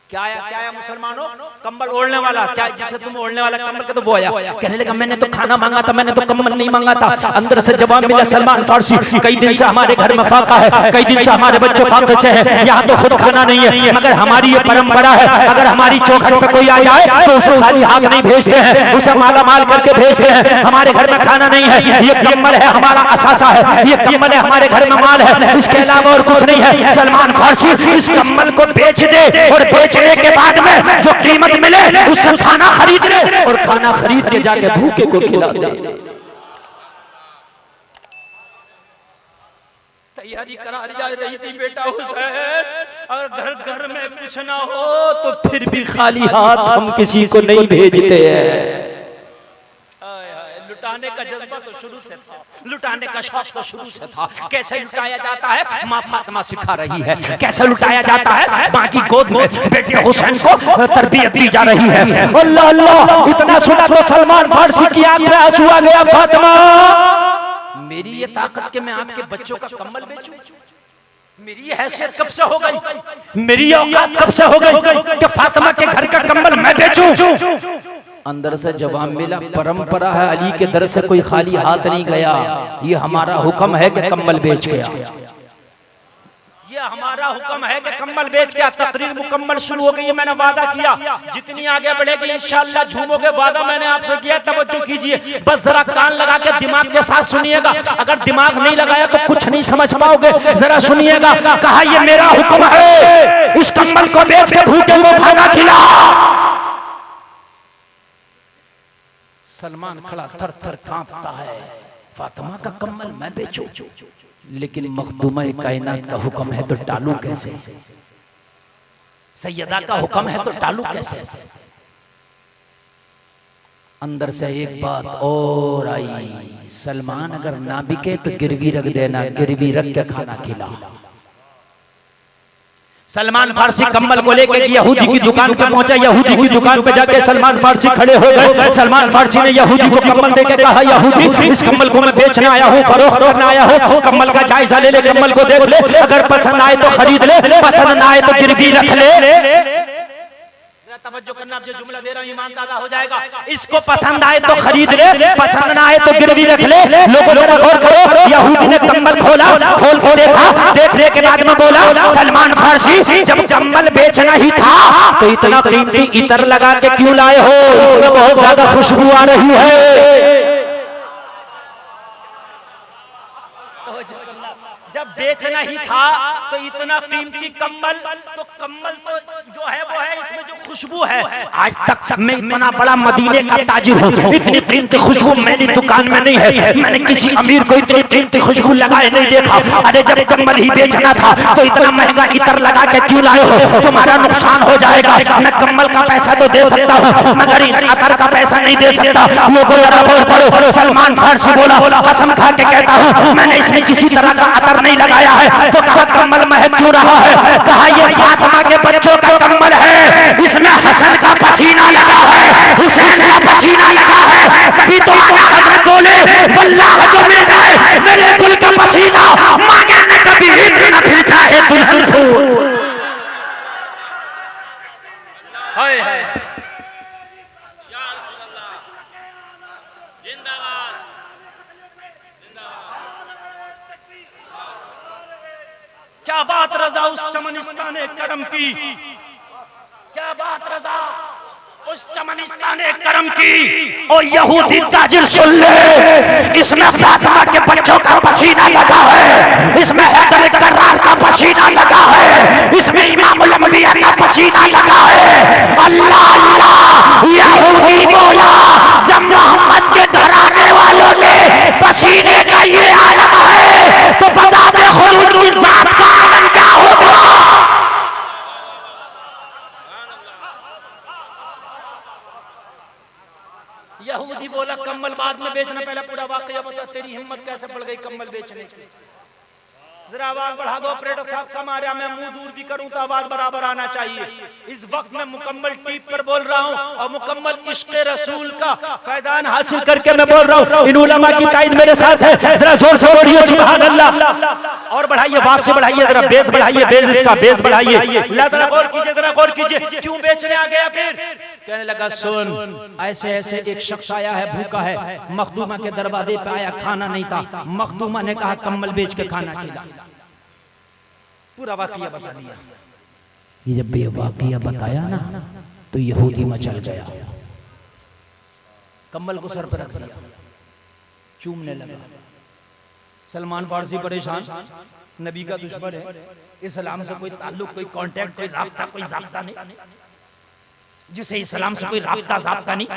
क्या आया मुसलमानों? कंबल ओढ़ने वाला। क्या जिसे तुम ओढ़ने वाला कंबल का तो वो आया। कहने लगा मैंने तो खाना मांगा था, मैंने तो कंबल नहीं मांगा था। अंदर से जवाब मिला सलमान फारसी कई दिन से हमारे घर में फाका है, कई दिन से हमारे बच्चे फाके से हैं, यहाँ तो खुद खाना नहीं है, मगर हमारी ये परंपरा है, अगर हमारी चौखट पे कोई आ जाए तो उसे खाली हाथ नहीं भेजते हैं, उसे माला माल करके भेजते हैं। हमारे घर में खाना नहीं है, ये कंबल है हमारा असासा है, ये कंबल है हमारे घर में माल है, इसके अलावा और कुछ नहीं है। सलमान फारसी इस कंबल को बेच दे और बेचने के बाद में जो कीमत मिले उससे खाना खरीद ले, और खाना खरीद के जाके भूखे को खिला दे। तैयारी करा रही थी बेटा हुसैन, अगर घर में कुछ ना हो तो फिर भी खाली हाथ हम किसी को नहीं भेजते हैं। लुटाने का जज्बा तो शुरू से था, लुटाने का शौक तो शुरू से था। कैसे लुटाया जाता है माँ फातिमा सिखा रही है, कैसे लुटाया जाता है माँ की गोद में बेटे हुसैन को तरबियत दी जा रही है। अल्लाह अल्लाह, इतना सुना तो सलमान फारसी की आंख में आंसू आ गया। फातिमा मेरी ये ताकत के मैं आपके बच्चों का कंबल बेचूं, मेरी हैसियत कब से हो गई, मेरी औकात कब से हो गई कि फातिमा के घर का कंबल मैं बेचूं? अंदर से जवाब मिला परंपरा है, अली के दर से कोई खाली हाथ नहीं गया, ये हमारा हुक्म है कि कंबल बेच गया, ये हमारा हुक्म है कि कंबल बेच गया। तकरीर मुकम्मल शुरू हो गई। मैंने वादा किया जितनी आगे बढ़ेगी इंशाअल्लाह झूमोगे, वादा मैंने आपसे किया। तवज्जो कीजिए, बस जरा कान लगा के दिमाग के साथ सुनिएगा, अगर दिमाग नहीं लगाया तो कुछ नहीं समझ पाओगे। जरा सुनिएगा, कहा ये मेरा हुक्म है, इस कंबल को बेच के भूखे को खाना खिला। सलमान खड़ा थर थर कांपता है, फातिमा का कम्बल मैं बेचूं, लेकिन मखदूमा कायनात का हुक्म है तो टालू कैसे, सैयदा का हुक्म है तो टालू कैसे। अंदर से एक बात और आई, सलमान अगर ना बिके तो गिरवी रख देना, गिरवी रख के खाना खिला। सलमान फारसी कम्बल को लेकर यहूदी की दुकान पे पहुंचा। यहूदी की दुकान पे जाके सलमान फारसी खड़े हो गए। सलमान फारसी ने यहूदी को कम्बल देकर कहा, यहूदी इस कम्बल को मैं बेचने आया हूँ, फरोख्त करने आया हूँ, कम्बल का जायजा ले ले, कम्बल को देख ले, अगर पसंद आए तो खरीद ले, पसंद ना आए तो गिरवी रख ले। तवज्जो करना, अब जो जुमला दे रहा हूं ईमान ताज़ा हो जाएगा। इसको पसंद आए तो खरीद ले, पसंद ना आए तो गिरवी रख ले। लोगों जरा गौर करो, यहूदी ने कम्बल खोला, खोल के देखा, देखने के बाद में बोला, सलमान फारसी जब कम्बल बेचना ही था तो इतना कीमती इतर लगा के क्यों लाए हो, इसमें बहुत ज्यादा खुशबू आ रही है। जब बेचना ही था तो इतना कीमती कम्बल, तो कम्बल तो जो है वो है, इसमें जो खुशबू है, आज तक मैं इतना बड़ा मदीने का ताजिर हूँ, इतनी कीमती खुशबू मेरी दुकान में नहीं है, मैंने किसी अमीर को इतनी कीमती खुशबू लगाए नहीं देखा। अरे जब कम्बल ही बेचना था तो इतना महंगा इतर लगा के क्यों लाए हो, तुम्हारा नुकसान हो जाएगा। मैं कम्बल का पैसा तो दे सकता हूँ मगर इस अतर का पैसा नहीं दे सकता। लोगों जरा गौर करो, सलमान फारसी बोला, कसम खा के कहता हूँ मैंने इसमें किसी तरह का अतर नहीं लगाया है। तो कहा कम्बल महक क्यों रहा है, कहा ये फातिमा के बच्चों का कम्बल है, इसमें हसन का पसीना लगा है, हुसैन का पसीना लगा है। कभी तो आला हज़रत बोले वल्लाह जो मिल जाए मेरे दिल का पसीना, मांगे न कभी हिंद न फिर चाहे दुल्हन फूल। हाय हाय क्या बात रजा उस चमनिस्तान करम की, क्या बात रजा उस चमनिस्तान करम की। और यहूदी ताजिर सुन ले, इसमें फातिमा के बच्चों का पसीना लगा है, इसमें हैदर कर्रार का पसीना लगा है, इसमें इमामुल अंबिया का पसीना लगा है। अल्लाह अल्लाह यहूदी बोला, जब मोहम्मद के घराने वालों ने पसीने का ये आलम है तो बजाते खुलूद की जात का आलम क्या होगा। यहूदी बोला कम्बल बाद में बेचना, पहले पूरा वाकया बता, तेरी हिम्मत कैसे बढ़ गई कम्बल बेचने की। जरा आवाज बढ़ा दो ऑपरेटर साहब, कम आ रहा, मैं मुंह दूर भी करूं तो आवाज बराबर आना चाहिए। इस वक्त मैं मुकम्मल टीप पर बोल रहा हूं और मुकम्मल इश्क़ रसूल का फैदान हासिल करके मैं बोल रहा हूं। इन उलमा की ताईद मेरे साथ है, जरा जोर से बोलिए सुभान अल्लाह। और बढ़ाइए, बाप से बढ़ाइए, जरा बेस बढ़ाइए, बेस इसका बेस बढ़ाइए। अल्लाह जरा गौर कीजिए, जरा गौर कीजिए, क्यों बेचने आ गया। फिर कहने लगा सुन, ऐसे ऐसे एक शख्स आया है, भूखा है, मखदूमा के दरवाजे पे आया, खाना नहीं था, मखदूमा ने कहा कम्बल बेच के खाना खिला। पूरा वाकया बता दिया। ये जब ये वाकया बताया ना तो यहूदी मचल गया, कम्बल को सर पर रख दिया, चूमने लगा। सलमान फारसी परेशान, नबी का दुश्मन है, इस्लाम से कोई ताल्लुक, कोई कांटेक्ट, कोई राब्ता, कोई ज़ाब्ता नहीं, जिसे इस्लाम से कोई राब्ता ज़ाब्ता नहीं।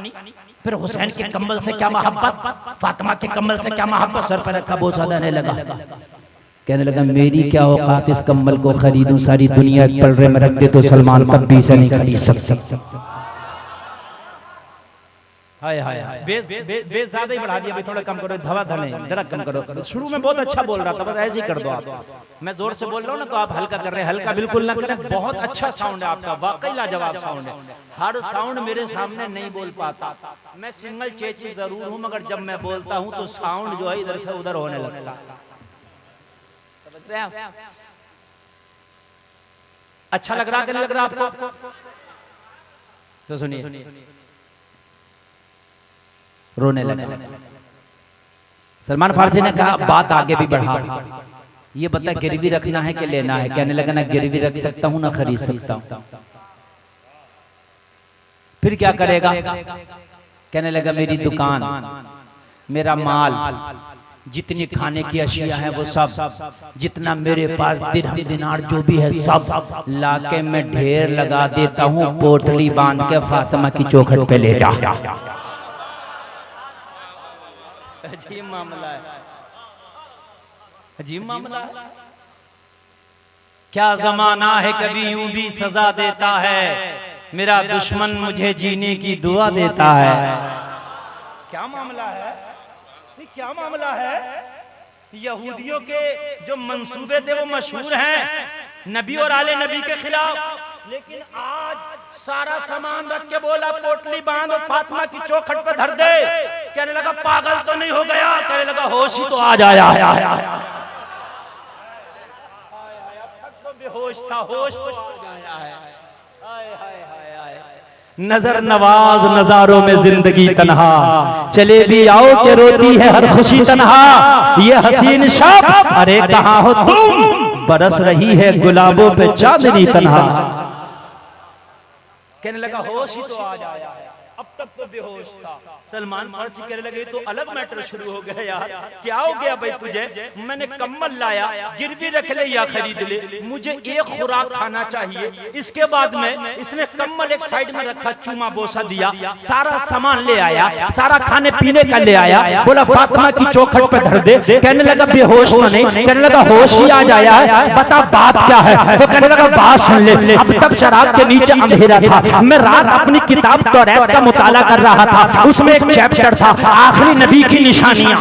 फिर हुसैन के कम्बल से क्या मोहब्बत, फातिमा के कम्बल से क्या मोहब्बत, सर पर रखा, बोझ देने लगा। कहने लगा मेरी क्या औकात इस कम्बल को खरीदूं, सारी दुनिया एक पलड़े में रख दे तो सलमान तब भी इसे नहीं खरीद सकता। हाय हाय हाय, बेस ज्यादा ही बढ़ा दिया भाई, थोड़ा कम करो, धवा धने जरा कम करो। शुरू में बहुत अच्छा बोल रहा था, बस ऐसे ही कर दो आप। मैं जोर से बोल रहा हूँ ना तो आप हल्का कर रहे हैं, हल्का बिल्कुल ना करें। बहुत अच्छा साउंड है आपका, वाकई लाजवाब साउंड है। हर साउंड मेरे सामने नहीं बोल पाता, मैं सिंगल चेची जरूर हूँ, मगर जब मैं बोलता हूँ तो साउंड जो है इधर से उधर होने लगता। अच्छा लग रहा कि नहीं लग रहा आपको? तो सुनिए, रोने लगा। सलमान फारसी ने कहा बात आगे भी बढ़ा, ये बता गिरवी रखना है कि लेना है। कहने लगा ना गिरवी रख सकता हूं ना खरीद सकता हूं। फिर क्या करेगा? कहने लगा मेरी दुकान, मेरा माल, जितनी खाने की अशिया है वो सब, जितना मेरे पास दिरहम दिनार जो भी है सब लाके मैं ढेर लगा देता हूँ, पोटली बांध के फातिमा की चौखट पे ले जा। अजीब मामला है, अजीब मामला है। क्या जमाना है कभी यूं भी सजा देता है, मेरा दुश्मन मुझे जीने की दुआ देता है। क्या मामला है, क्या मामला है। यहूदियों के जो मंसूबे थे वो मशहूर हैं नबी और आले नबी के खिलाफ, लेकिन आज सारा सामान रख के बोला पोटली बांध और फातिमा की चौखट पे धर दे। कहने लगा पागल तो नहीं हो गया, कहने लगा होश ही तो आ जाया। बेहोश था, होश तो आ गया है। नजर नवाज नजारों में जिंदगी तन्हा, चले भी आओ के रोती है हर खुशी तन्हा। ये हसीन शब अरे कहाँ हो तुम, बरस रही है गुलाबों पे चांदनी तन्हा। कहने लगा होश ही तो आ जाया, अब तक तो बेहोश था। सलमान फारसी कहने लगे तो अलग मैटर शुरू हो गया यार, क्या हो गया भाई तुझे। मैंने कम्बल लाया, गिरवी रख ले या खरीद ले, मुझे एक खुराक खाना चाहिए। इसके बाद में इसने कम्बल एक साइड में रखा, चूमा बोसा दिया, सारा सामान ले आया, सारा खाने पीने का ले आया, बोला फातिमा की चौखट पे धर दे। कहने लगा बेहोश तो नहीं, कहने लगा होश ही आ जाया है, बता बात क्या है। तो कहने लगा बात सुन ले, अब तक चराग के नीचे अंधेरा था, मैं रात अपनी किताब तौरात का मुताला कर रहा था, उसमें एक चैप्टर था आखिरी नबी की निशानियां।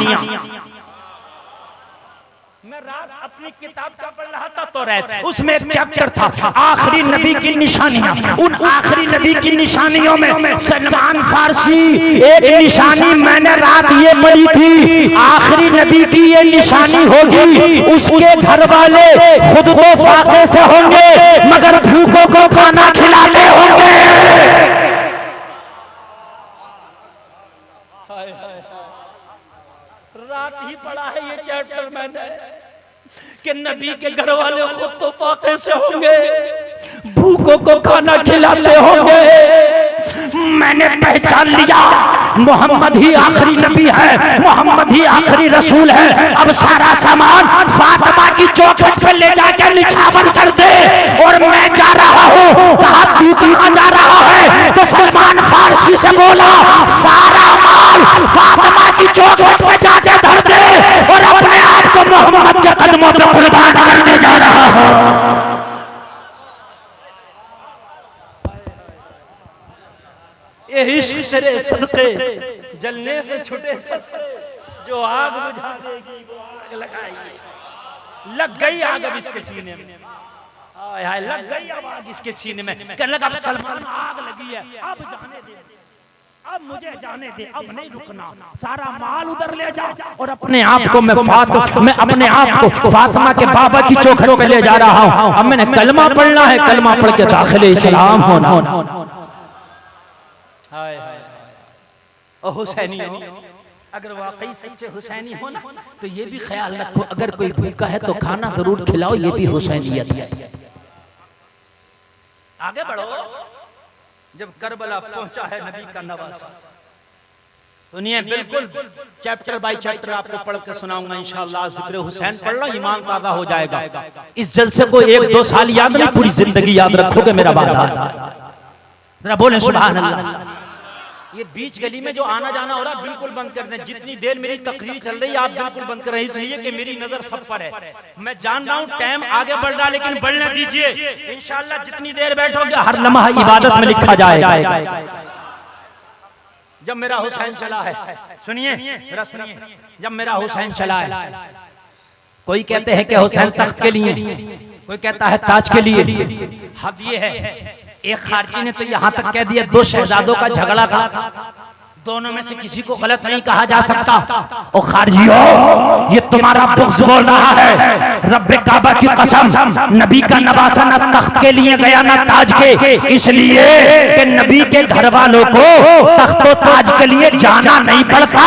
मैं रात अपनी किताब का पढ़ रहा था तौरात, उसमें एक चैप्टर था आखिरी नबी की निशानियां। उन आखिरी नबी की निशानियों में सलमान फारसी एक निशानी मैंने रात ये पढ़ी थी, आखिरी नबी की ये निशानी होगी, उसके घर वाले खुद को फाके से होंगे मगर भूखों को खाना खिलाते होंगे। रात ही पढ़ा है ये चैप्टर मैंने कि नबी के घर वाले खुद तो फाके से होंगे, भूखों को खाना खिलाते होंगे। मैंने पहचान लिया मोहम्मद ही आखिरी नबी है, मोहम्मद ही आखिरी रसूल है। अब सारा सामान फातिमा की चौखट पे ले जाकर निछावर कर दे। और मैं जा रहा हूँ, कहा तू कहाँ जा रहा है। तो सलमान फारसी से बोला सारा माल फातिमा की चौखट पे जाके धर दे और अपने आप को मोहम्मद के कदमों पे कुर्बान करने जा रहा हूँ। ये इश्क तेरे सदके जलने से छुटे सदके, जो आग बुझा देगी वो आग लगाइए। लग गई आग अब इसके सीने में, हाय हाय लग गई अब आग इसके सीने में। कहने लगा अब सलमान आग लगी है, अब जाने दे, अब मुझे जाने दे, अब नहीं रुकना। सारा माल उधर ले जा और अपने आप को मैं अपने आप को फातिमा के बाबा की चौखट पे ले जा रहा हूँ। अब मैंने कलमा पढ़ना है, कलमा पढ़ के दाखिले इस्लाम होना। हाय हाय ओ हुसैनी हो, अगर वाकई सच्चे हुसैनी हो ना तो ये भी ख्याल रखो, अगर कोई भूखा है तो खाना जरूर खिलाओ, ये भी हुसैनियत है। आगे बढ़ो। जब करबला पहुंचा है नबी का नवासा, सुनिए बिल्कुल चैप्टर बाय चैप्टर आपको पढ़ के सुनाऊंगा इंशाअल्लाह। जिक्र हुसैन पढ़ लो, ईमान ताज़ा हो जाएगा। इस जलसे को 1-2 साल याद नहीं, पूरी जिंदगी याद रखोगे मेरा वादा है। जरा बोले सुभान अल्लाह। ये बीच गली में जो आना जाना हो रहा है बिल्कुल बंद कर दें। जितनी देर मेरी तकरीर चल रही है आप बिल्कुल बंद कर रही। सही है कि मेरी नजर सब पर है। मैं जान रहा हूँ टाइम आगे बढ़ रहा है, लेकिन बढ़ने दीजिए। इंशाअल्लाह जितनी देर बैठोगे हर लम्हा इबादत में लिखा जाएगा। जब मेरा हुसैन चला है, सुनिए मेरा सुनिए, जब मेरा हुसैन चला है, कोई कहते हैं कि हुसैन तख्त के लिए, कोई कहता है ताज के लिए। हद ये है, एक खारजी ने तो यहाँ तक कह दिया 2 शहजादों का झगड़ा था, दोनों में से किसी को गलत नहीं कहा जा सकता। ओ खारजियों, ये तुम्हारा बुग़्ज़ बोल रहा है। रब्बे काबा की कसम, नबी का नवासा न तख्त के लिए गया न ताज के, इसलिए कि नबी के घर वालों को तख्तो ताज के लिए जाना नहीं पड़ता।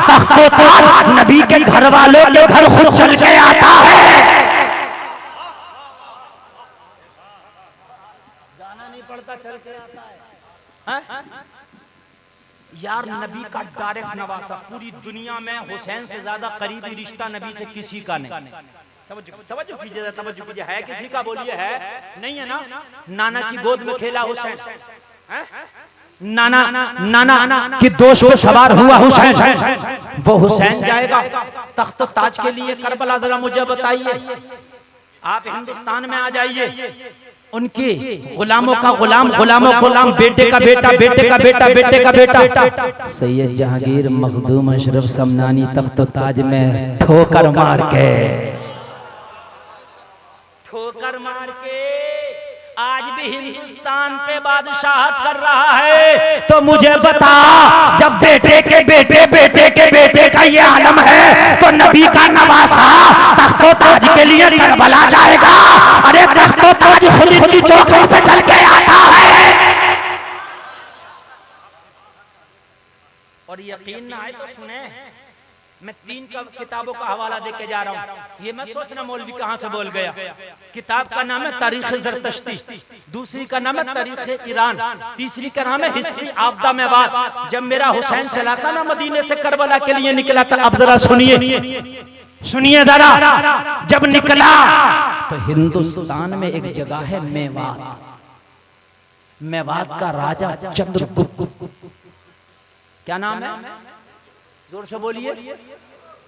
तख्तो ताज नबी के घर वालों के घर खुद चल के आता है। चल के आता है यार। नबी का डायरेक्ट नवासा, पूरी दुनिया में हुसैन से ज्यादा करीबी रिश्ता नबी से किसी का नहीं। तवज्जो कीजिए, तवज्जो कीजिए। है किसी का? बोलिए है। नहीं है ना? नाना की गोद में खेला हुसैन, नाना नाना कि दोष पे सवार हुआ हुसैन, वो हुसैन जाएगा तख्त ताज के लिए करबला, जरा मुझे बताइए। आप हिंदुस्तान में आ जाइए, उनके गुलामों का गुलाम, गुलामों गुलाम, बेटे का बेटा, बेटे का बेटा, बेटे का बेटा, सैयद जहांगीर मखदूम अशरफ समनानी तख्त ताज में ठोकर मार के आज भी हिंदुस्तान पे बादशाहत कर रहा है। तो मुझे बता, जब बेटे के बेटे, बेटे के बेटे का ये आलम है, तो नबी का नवासा तख्तो ताज के लिए करबला जाएगा। अरे तख्तो ताज खुद इनकी चौखट पे चल के आता है। और यकीन ना आए तो सुने, मैं 3 किताबों का हवाला देके जा रहा हूँ। ये मैं सोचना मौलवी कहाँ से बोल गया। किताब का नाम है तारीख ज़रतश्ती, दूसरी का नाम है तारीख ईरान, तीसरी का नाम है हिस्ट्री ऑफ द मेवात। जब मेरा हुसैन चला था ना मदीने से करबला के लिए निकला था, अब जरा सुनिए जरा, जब निकला तो हिंदुस्तान में एक जगह है मेवात, मेवात का राजा चंद्रगुप्त, क्या नाम है, जोर से बोलिए,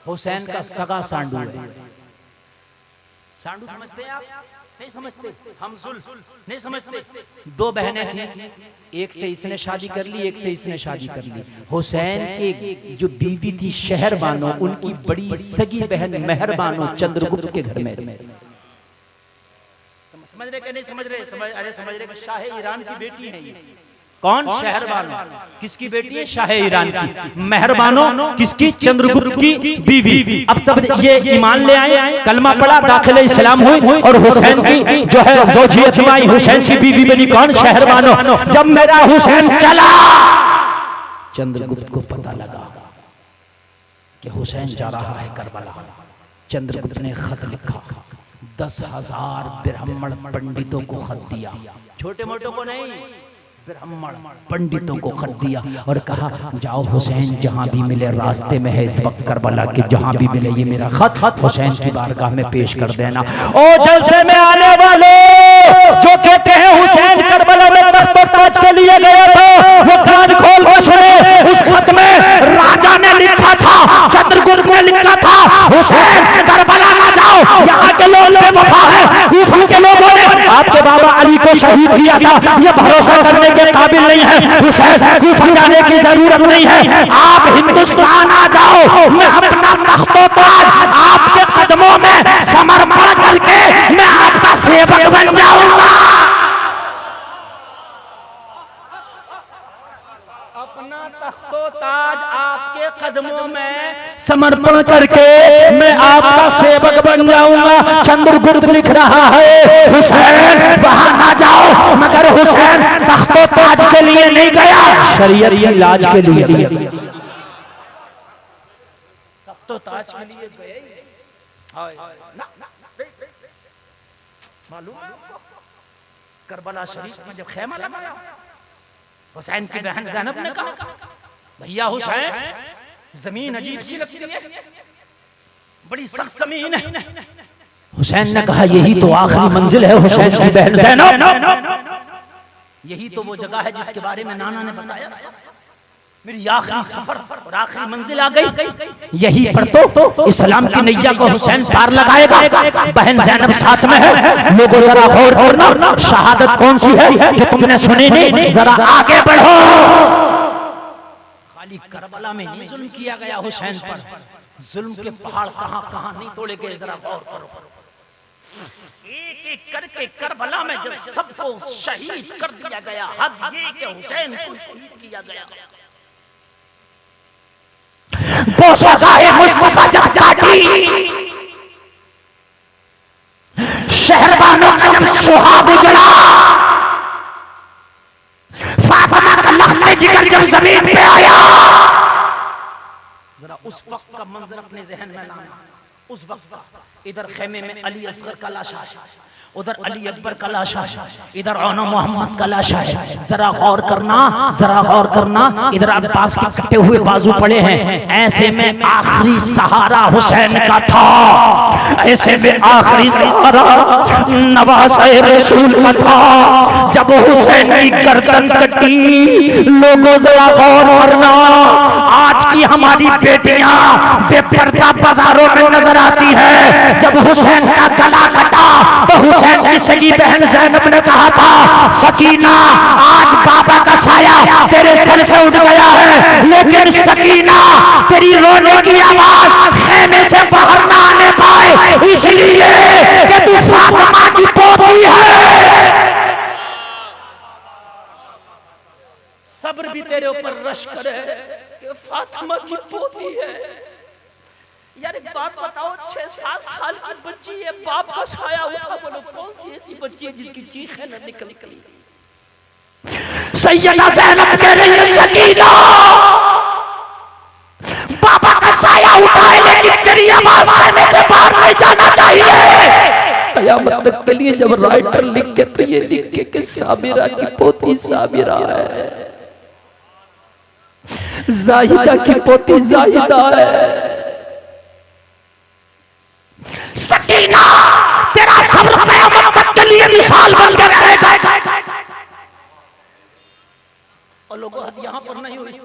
हुसैन का सगा सांडू है। सांडू समझते हैं आप? नहीं समझते? हमजुल नहीं समझते? 2 बहनें थी, एक से इसने शादी कर ली, एक से इसने शादी कर ली। हुसैन के जो बीवी थी शहरबानो, उनकी बड़ी सगी बहन मेहरबानो चंद्रगुप्त के घर में। समझ रहे कि नहीं समझ रहे? अरे समझ रहे, शाह ईरान की बेटी है ये। कौन? शहरबानो। किसकी बेटी है? शाह ईरान की। मेहरबानो किसकी? चंद्रगुप्त की बीवी। अब तब ये ईमान ले आए, कलमा पढ़ा, दाखिल इस्लाम हुई, और हुसैन की जो है ज़ौजियत में आई, हुसैन की बीवी बनी। कौन? शहरबानो। जब मेरा हुसैन चला, चंद्रगुप्त को पता लगा कि हुसैन जा रहा है करबला। चंद्रगुप्त ने खत लिखा, 10,000 ब्राह्मण पंडितों को खत दिया, छोटे मोटों को नहीं, ब्राह्मण पंडितों को खत दिया और कहा जाओ हुसैन जहां भी मिले, रास्ते में है इस वक्त करबला के, जहां भी मिले ये मेरा खत हुसैन की बारगाह में पेश कर देना। ओ जलसे में आने वाले जो कहते हैं हुसैन करबला में तख्त ताज के लिए गया था, वो कान खोल कर सुने। उस खत में राजा ने लिखा था, चंद्रगुप्त ने लिखा था, हुसैन करबला ना जाओ, यहाँ के लोग बेवफा है, कूफा के लोगों ने आपके बाबा अली को शहीद किया था, ये भरोसा करने के काबिल नहीं है, हुसैन कूफा जाने की जरूरत नहीं है, आप हिंदुस्तान आ जाओ, मैं अपना तख्तो ताज आपके कदमों में समर्पण करके मैं आपका सेवक बन जाऊंगा। अपना तख्तो ताज आपके कदमों में समर्पण करके मैं आपका सेवक बन जाऊंगा। चंद्रगुप्त लिख रहा है, हुसैन वहां ना जाओ, मगर हुसैन तख्तो ताज के लिए नहीं गया, शरीयत की लाज के लिए। तख्तो ताज के लिए गए मालूम, करबला शरीफ में जब खैमा लगाया, हुसैन की बहन ज़ैनब ने कहा, भैया हुसैन जमीन अजीब सी लगती है, बड़ी सख्त जमीन है। हुसैन ने कहा यही तो आखिरी मंजिल है हुसैन की बहन ज़ैनब, यही तो वो जगह है जिसके बारे में नाना ने बताया, मेरी आखिरी सफर और आखिरी मंजिल आ गई, यही पर तो इस्लाम की नैया को हुसैन पार लगाएगा। बहन ज़ैनब साथ में है, लोगों जरा गौर करना, शहादत कौन सी है जो तुमने सुनी नहीं, जरा आगे बढ़ो। खाली करबला में नहीं जुल्म किया गया हुसैन पर, जुल्म के पहाड़ कहां कहां नहीं तोड़े गए, जरा गौर करो। एक एक करके करबला में जब सबको शहीद कर दिया गया, हद ये कि हुसैन को शहीद किया गया। बोसागाए मुस्तफा जब काटी, शहरबानों का जब सुहाग उजड़ा, फातिमा का लख्ते जिगर जब जमीन पे आया, जरा उस वक्त का मंजर अपने जहन में लाना। उस वक्त का इधर खेमे में अली असगर का लाश, उधर अली अकबर का लाशा है, इधर औना मोहम्मद का लाशा है। जरा गौर करना, जरा गौर करना, इधर अब्बास के कटे हुए बाजू पड़े हैं। ऐसे में आखिरी सहारा हुसैन का था, ऐसे में आखिरी सहारा नवाज़े रसूल का था। जब हुसैन की गर्दन कटी, लोगों जरा गौर करना, आज की हमारी बेटियां बेपर्दा बाजारों में नजर आती है। जब हुसैन का गला कटा तो हुसैन की सगी बहन ज़ैनब ने कहा था, सकीना आज बाबा का साया तेरे सर से उठ गया है, लेकिन सकीना तेरी रोने की आवाज खेमे से बाहर ना आने पाए, इसलिए कि तू फातिमा की पोती है। सब्र भी तेरे ऊपर रश करे कि फातिमा की पोती है। यार एक बात बताओ, 6-7 साल की बच्ची है, बाप का साया उठा, बोलो कौन सी ऐसी बच्ची है जिसकी चीखें न निकली? सैयदा ज़ैनब कह रही है, सकीना बाबा का साया उठाए, लेकिन तेरी आवाज कहने से बाहर नहीं जाना चाहिए। कयामत तक के लिए जब राइटर लिख के तो ये लिखे कि साबिरा की पोती साबिरा है, जाहिदा की पोती जाहिदा है। सकीना तेरा सब्र क़यामत तक के लिए मिसाल बन के रहेगा। और लोगों यहाँ पर नहीं हुई,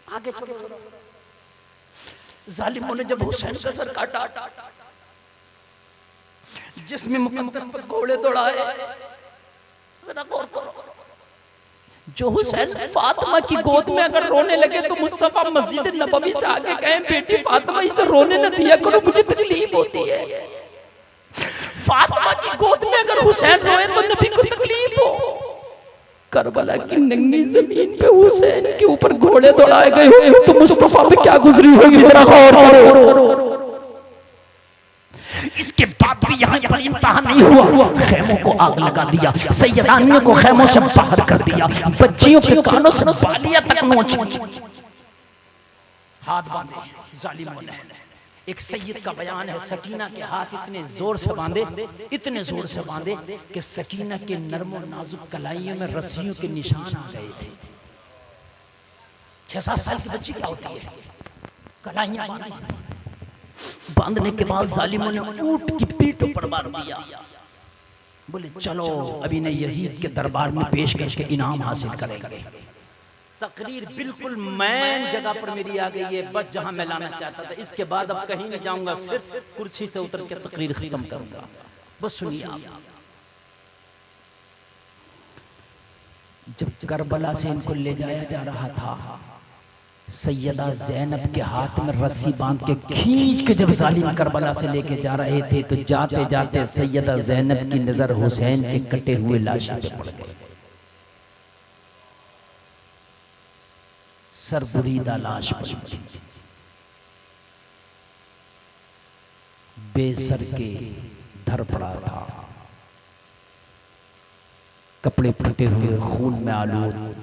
आगे चलो। जालिमों ने जब हुसैन का सर काटा, जिसमें मुकद्दस पर घोड़े दौड़ाए, जरा गौर करो। जो हुसैन फातिमा की गोद में अगर रोने लगे तो मुस्तफा मस्जिद नबवी से आके कहें, बेटी फातिमा इसे रोने न दिया करो, मुझे तकलीफ होती है। फातिमा की गोद में अगर हुसैन रोए तो नबी को तकलीफ हो। करबला की नंगी जमीन पे हुसैन के ऊपर घोड़े दौड़ाए गए हो तो मुस्तफा पे क्या गुजरी होगी, जरा गौर करो। इसके बाद भी यहाँ पर इंतहा नहीं हुआ, खेमों को आग लगा दिया, सैयदानियों को खेमों से बाहर कर दिया, बच्चियों के कानों से बालियां तक नोच, हाथ बांधे जालिमों ने। एक सैयद का बयान है, सकीना के हाथ इतने जोर से बांधे, इतने जोर से बांधे कि सकीना के नरम और नाजुक कलाइयों में रस्सियों के निशान आ गए थे। 6-7 साल की बच्ची क्या होती है, कलाइयां बांधने के बाद जालिमों ने ऊंट की पीठ पर मार दिया। बोले चलो अभी ने यजीद के दरबार में पेश करके इनाम हासिल करेंगे। तकरीर बिल्कुल मैन जगह पर मेरी आ गई है, बस जहां मैं लाना चाहता था। इसके बाद अब कहीं नहीं जाऊंगा, सिर्फ कुर्सी से उतर के तकरीर खत्म करूंगा। बस सुनिए आप, जब करबला से इनको ले जाया जा रहा था, सैयदा ज़ैनब के हाथ में रस्सी बांध के खींच के जब जालिम करबला से लेके जा रहे थे तो जाते जाते सैयदा ज़ैनब की नजर हुसैन के कटे हुए लाशों पे पड़ गई। सरबुरीदा लाश पड़ी थी, बेसर के धर पड़ा था, कपड़े फटे हुए, खून में आलूद।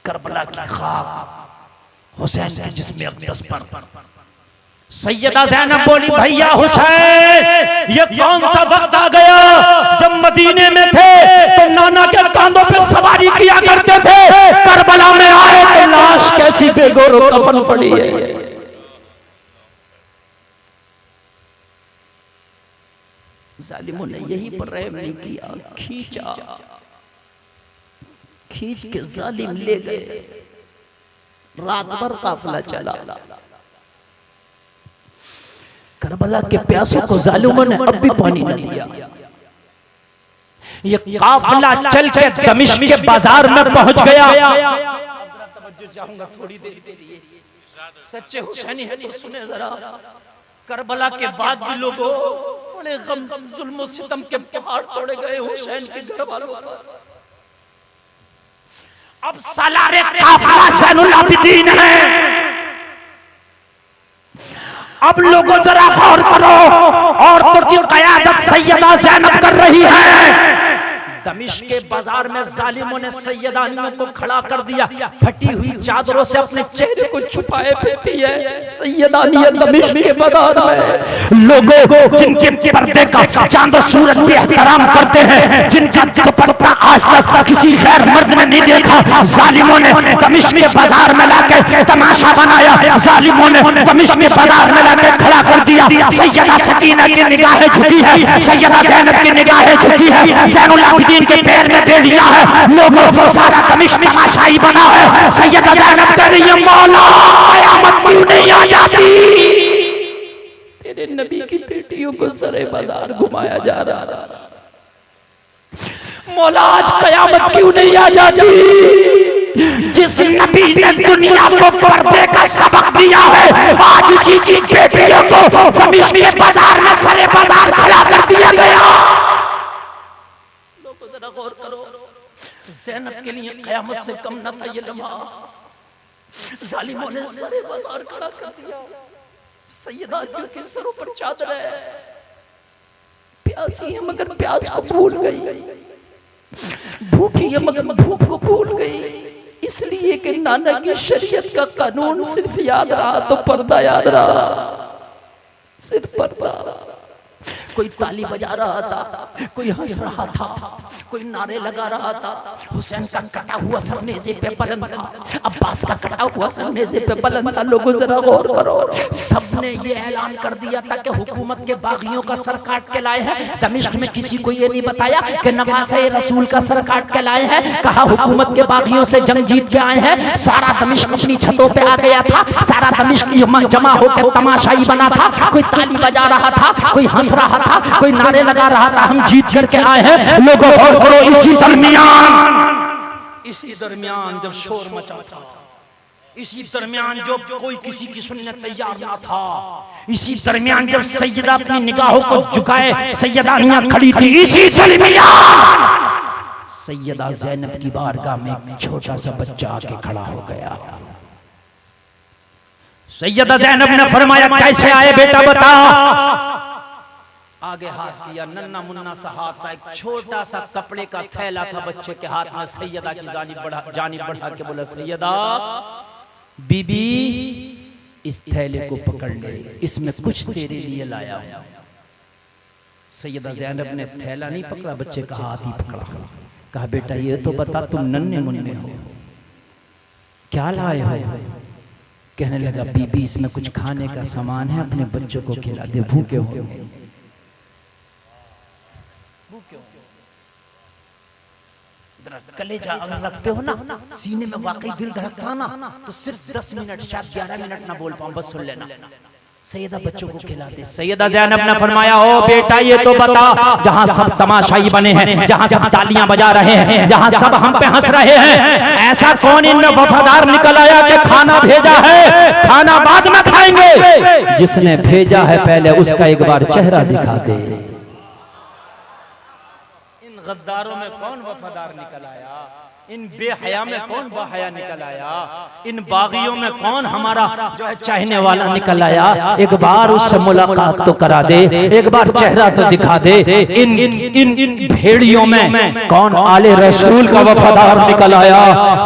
करबला की खाक हुसैन के जिस्म अक़दस पर। सैयदा ज़ैनब बोली, भैया हुसैन ये कौन सा वक्त आ गया, जब मदीने में थे तो नाना के कांधों पे सवारी किया करते थे, करबला में आए तो लाश कैसी बेगोरो कफन पड़ी है। जालिमों ने यही पर रहम नहीं किया, खींचा, खींच के जालिम ले गए। रात भर काफिला चला, करबला के प्यासों को जालिमों ने अब भी पानी न दिया। ये काफिला चल के दमिश्क के बाजार में पहुंच गया। थोड़ी देर के लिए सच्चे हुसैनी है तो सुने जरा। करबला के बाद भी लोगों बड़े गम, जुल्म, सितम के पहाड़ तोड़े गए हुसैन के घर वालों पर। अब सालारे काफिला ज़ैनुल आबिदीन है। अब लोगों जरा गौर करो, औरतों की क़यादत सैयदा ज़ैनब कर रही है। दमिश्क के बाजार में जालिमों ने सैयदानियों को खड़ा कर दिया, फटी हुई चादरों से अपने चेहरे को छुपाए फिरती है सैयदानियां दमिश्क के बाजार में। लोगों जिनके पर्दे का चांद और सूरज भी एहतराम करते हैं, जिनका दुपट्टा आज तक किसी गैर मर्द ने नहीं देखा, जालिमों ने दमिश्क के बाजार में लाकर तमाशा बनाया, जालिमों ने दमिश्क के बाजार में लाकर खड़ा कर दिया। सैयदा सकीना की निगाहें झुकी है, सैयदा ज़ैनब की निगाहें झुकी है, ज़ैनुल आबिदीन के पैर में बेड़ियां है, लोगों सारा दमिश्क तमाशाई बना है। सैयदा ज़ैनब कह रही है मौला क़यामत क्यों नहीं आ जाती, तेरे नबी की बेटियों को सरे बाजार घुमाया जा रहा, मौला आज क़यामत क्यों नहीं आ जाती। जिस नबी ने दुनिया को पर्दे का सबक दिया है, आज इसी की बेटियों को दमिश्क के बाजार में सरे बाजार खड़ा कर दिया गया। लोगों जरा गौर करो, ज़ैनब के लिए क़यामत से कम न था ये लम्हा, जालिमों ने सरे बाजार खड़ा कर दिया। सैयदानियों के सरों पर चादर है, प्यासी है मगर प्यास को भूल गई, भूखी है मगर भूख को भूल गई, इसलिए कि नाना की शरीयत का कानून सिर्फ याद रहा तो पर्दा याद रहा, सिर्फ पर्दा। कोई ताली बजा रहा था, कोई हंस रहा था, कोई नारे लगा रहा था। हुसैन का कटा हुआ सर नेज़े पे बुलंद था, अब्बास का कटा हुआ सर नेज़े पे बुलंद था। लोगों जरा गौर करो, सबने ये ऐलान कर दिया था कि हुकूमत के बागियों का सर काट के लाए हैं। दमिश्क में किसी को ये नहीं बताया कि नवाज़े रसूल का सर काट के लाए हैं, कहा हुकूमत के बागियों से जंग जीत के आए हैं। सारा दमिश्क अपनी छतों पे आ गया था, सारा दमिश्क जमा होकर तमाशाई बना था, कोई ताली बजा रहा था, कोई हंस रहा था, कोई नारे लगा रहा था, हम जीत करके आए हैं। लोगों गौर करो, इसी दरमियान जब शोर मचा था, इसी दरमियान जो कोई किसी की सुनने तैयार ना था, इसी दरमियान जब सैयदा अपनी निगाहों को झुकाए सैयदानियां खड़ी थी, इसी दरमियान सैयदा ज़ैनब की बारगाह में एक छोटा सा बच्चा आके खड़ा हो गया। सैयदा ज़ैनब ने फरमाया कैसे आए बेटा बता। आगे हाथ किया, नन्ना मुन्ना सा हाथ था, एक छोटा सा कपड़े का थैला था बच्चे के हाथ में। सैयदा की जानिब बढ़ा के बोला सैयदा बीबी इस थैले को पकड़ ले, इसमें कुछ तेरे लिए लाया हूं। सैयदा ज़ैनब ने थैला नहीं पकड़ा, बच्चे का हाथ ही पकड़ा, कहा बेटा ये तो बता तुम नन्हे मुन्ने हो, क्या लाए हो। कहने लगा बीबी इसमें कुछ खाने का सामान है, अपने बच्चों को खिला दे, भूखे हो। कलेजा अगर रखते हो ना सीने में, वाकई दिल धड़कता ना, तो सिर्फ 10 मिनट शायद 11 मिनट ना बोल पाऊं, बस सुन लेना। सैयदा बच्चों को खिलाते। सैयदा ज़ैनब ने फरमाया ओ बेटा ये तो बता, जहां सब तमाशाई बने हैं, जहां सब तालियां बजा रहे हैं, जहां सब हम पे हंस रहे हैं, ऐसा कौन इनमें वफादार निकल आया कि खाना भेजा है, खाना बाद में खाएंगे। जिसने भेजा है पहले उसका एक बार चेहरा दिखा दे। इन गद्दारों में कौन वफादार निकल आया, इन बेहया में कौन बाहया निकल आया, इन बागियों में कौन हमारा जो है चाहने वाला निकल आया। एक बार उससे मुलाकात तो करा दे, एक बार चेहरा तो दिखा दे। इन इन इन इन भेड़ियों में कौन आले रसूल का वफादार निकल आया।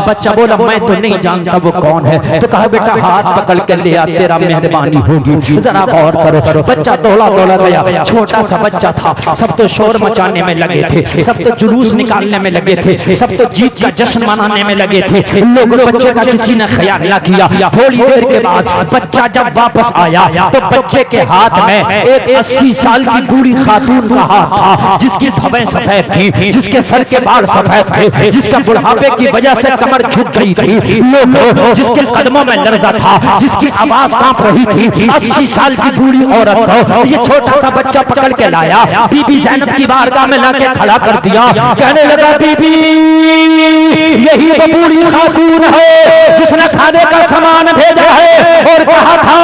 बच्चा बोला मैं तो नहीं जानता वो कौन है। तो कहा बेटा हाथ पकड़ के ले आ, तेरा मेहरबानी होगी, जरा गौर करो। बच्चा दौड़ा दौड़ा गया, छोटा सा बच्चा था, सब तो शोर मचाने में लगे थे, सब तो जुलूस निकालने में लगे थे, सब तो जीत का जश्न मनाने में लगे थे। लोग बच्चे का किसी ने ख्याल ना किया। थोड़ी देर के बाद बच्चा जब वापस आया तो बच्चे के हाथ में एक 80 साल की बूढ़ी खातून का हाथ था, जिसकी भवें सफेद थी, जिसके सर के बाल सफेद थे, जिसका बुढ़ापे की वजह से कमर झुक गई थी, लोग जिसके कदमों में लर्जा था, जिसकी आवाज कांप रही थी। 80 साल की बूढ़ी औरत को ये छोटा सा बच्चा पकड़ के लाया, बीबी ज़ैनब की बारगाह में लाके खड़ा कर दिया। कहने लगा बीबी यही वो बूढ़ी खातून है जिसने खाने का सामान भेजा है, और कहा था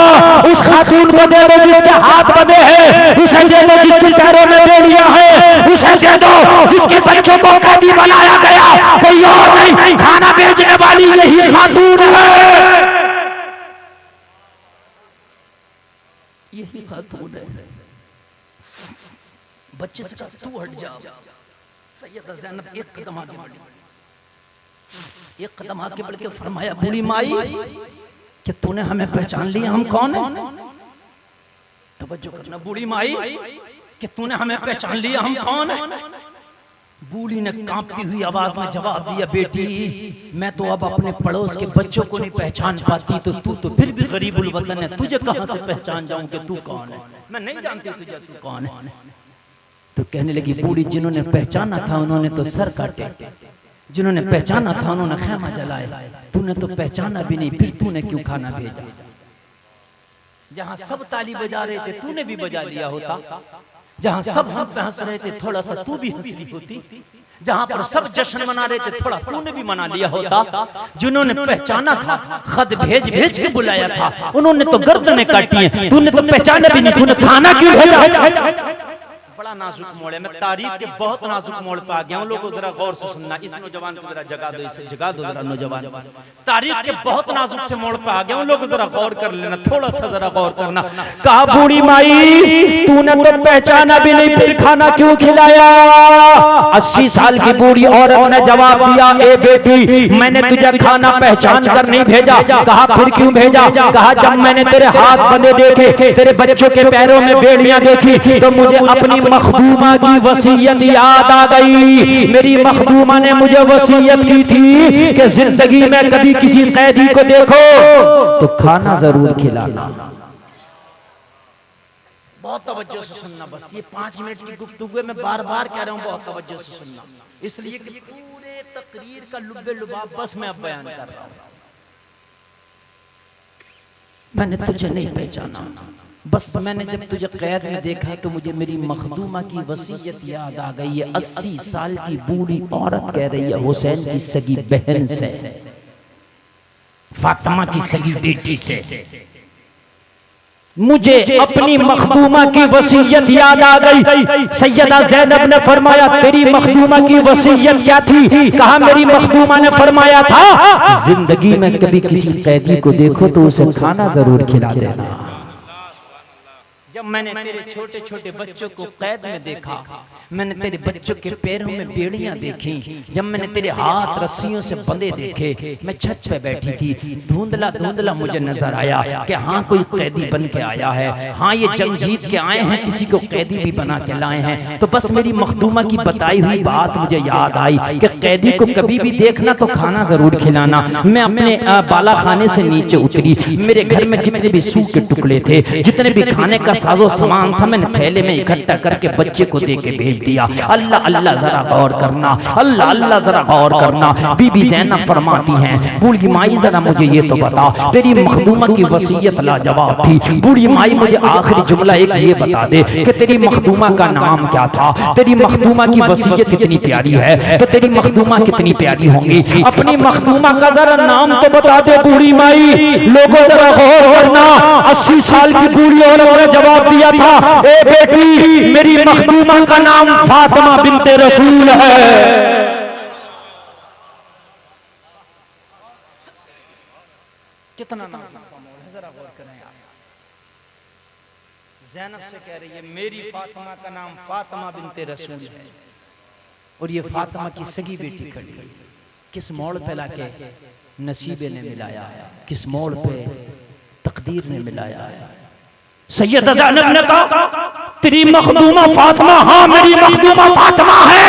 उस खातून को दे दो जिसके हाथ बंधे हैं, उसे दे दो जिसके पैरों में बेड़ियां हैं, उसे दे दो जिसके बच्चों को कैदी बनाया गया, कोई और नहीं, खाना बेचने वाली यही खातून है, यही खातून है। बच्चे से कहा तू हट जा। सैयदा ज़ैनब एक कदम आगे बढ़ी, एक कदम आगे बढ़ के फरमाया, बूढ़ी माई कि तूने हमें पहचान लिया, हम कौन है? तवज्जो करना, बूढ़ी माई कि तूने हमें पहचान लिया, हम कौन है? बूढ़ी ने कांपती हुई आवाज में जवाब दिया, बेटी मैं तो अब अपने पड़ोस के बच्चों को नहीं पहचान पाती, तो तू तो फिर भी गरीबुल वतन है, तुझे कहां से पहचान जाऊं कि तू कौन है? मैं नहीं जानती तुझे तू कौन है। तो कहने लगी बूढ़ी, जिन्होंने पहचाना था उन्होंने तो सर काटे, जिन्होंने पहचाना था उन्होंने खैमा जलाए, तूने तो पहचाना भी नहीं, फिर तूने क्यों खाना भेजा? जहां सब ताली बजा रहे थे तूने भी बजा लिया होता, जहां सब हंस रहे थे थोड़ा सा तू भी हंस ली होती, जहां पर सब जश्न मना रहे थे थोड़ा तूने भी मना लिया होता। जिन्होंने पहचाना था, खत भेज भेज के बुलाया था, उन्होंने तो गर्दनें काटी हैं, तूने तो पहचाना भी नहीं, तूने खाना क्यों भेजा? बड़ा नाजुक मोड़ है, मैं तारीख के बहुत नाजुक मोड़ पे आ गया हूं, लोगों जरा गौर से सुनना, इस नौजवान को जरा जगा दो, इसे जगा दो जरा नौजवान, तारीख के बहुत नाजुक से मोड़ पे आ गया हूं, लोग जरा गौर कर लेना, थोड़ा सा जरा गौर करना। कहा बूढ़ी माई तूने तो पहचाना भी नहीं, फिर खाना क्यों खिलाया? 80 साल की बूढ़ी औरत ने जवाब दिया, ए बेटी मैंने तुझे खाना पहचान कर नहीं भेजा। कहा फिर क्यों भेजा? कहा जब मैंने तेरे हाथ बंधे देखे, तेरे बच्चों के पैरों में बेड़ियां देखी, तो मुझे अपनी मखदूमा की वसीयत याद आ गई। मेरी मखदूमा ने मुझे वसीयत की थी कि जिंदगी में कभी किसी कैदी को देखो तो खाना जरूर खिलाना। बहुत तवज्जो से सुनना, बस ये 5 मिनट की गुफ्तगू में बार बार कह रहा हूं, बहुत तवज्जो से सुनना, इसलिए कि पूरे तकरीर का लुब्बे लुबाब बस मैं अब बयान कर रहा हूं। मैंने तुझे नहीं पहचाना, बस मैंने जब तुझे कैद में देखा तो मुझे मेरी मखदूमा की वसीयत याद आ गई है। 80 साल की बूढ़ी औरत कह रही है हुसैन की सगी बहन से, फातिमा की सगी बेटी से, मुझे अपनी मखदूमा की वसीयत याद आ गई। सैयदा ज़ैनब ने फरमाया तेरी मखदूमा की वसीयत क्या थी? कहा मेरी मखदूमा ने फरमाया था जिंदगी में कभी किसी कैदी को देखो तो उसे खाना जरूर खिला देना। जब मैंने तेरे छोटे छोटे बच्चों को कैद में देखा, मैंने तेरे बच्चों के पैरों में बेड़ियां देखी, जब मैंने तेरे हाथ रस्सियों से बंधे देखे, मैं छत पे बैठी थी, धुंधला धुंधला मुझे नजर आया कि हाँ कोई कैदी बन के आया है, हाँ ये जंग जीत के आए हैं, किसी को कैदी भी बना के लाए हैं। तो बस मेरी मखदूमा की बताई हुई बात मुझे याद आई कि कैदी को कभी भी देखना तो खाना जरूर खिलाना। मैं अपने बाला खाने से नीचे उतरी, मेरे घर में जितने भी सूख के टुकड़े थे, जितने भी खाने का साजो सामान था, मैंने थैले में इकट्ठा करके बच्चे को दे के भेज दिया। अल्लाह अल्लाह जरा गौर करना, अल्लाह अल्लाह जरा गौर करना। बीबी ज़ैनब फरमाती हैं बूढ़ी माई जरा मुझे ये तो बता, तेरी मखदूमा की वसीयत लाजवाब थी। बूढ़ी माई मुझे आखिरी जुमला एक ये बता दे कि तेरी मखदूमा का नाम क्या था? तेरी मखदूमा की वसीयत कितनी प्यारी है, तो तेरी मखदूमा कितनी प्यारी होंगी? अपनी मखदूमा का जरा नाम तो बता दे बूढ़ी माई। लोगों जरा गौर करना, 80 साल की बूढ़ी औरत ने जवाब दिया था, ए बेटी मेरी मखदूमा का नाम फातिमा बिन्ते रसूल है। कितना नाम जरा गौर करें यार। ज़ैनब से कह रही है मेरी फातिमा का नाम फातिमा बिन्ते रसूल है, और ये फातिमा की सगी बेटी खड़ी है। किस मोड़ पे लाके नसीबे ने मिलाया, किस मोड़ पे तकदीर ने मिलाया है। सैयदा ज़ैनब ने कहा तेरी मखदूमा फातिमा? हाँ मेरी मखदूमा फातिमा है।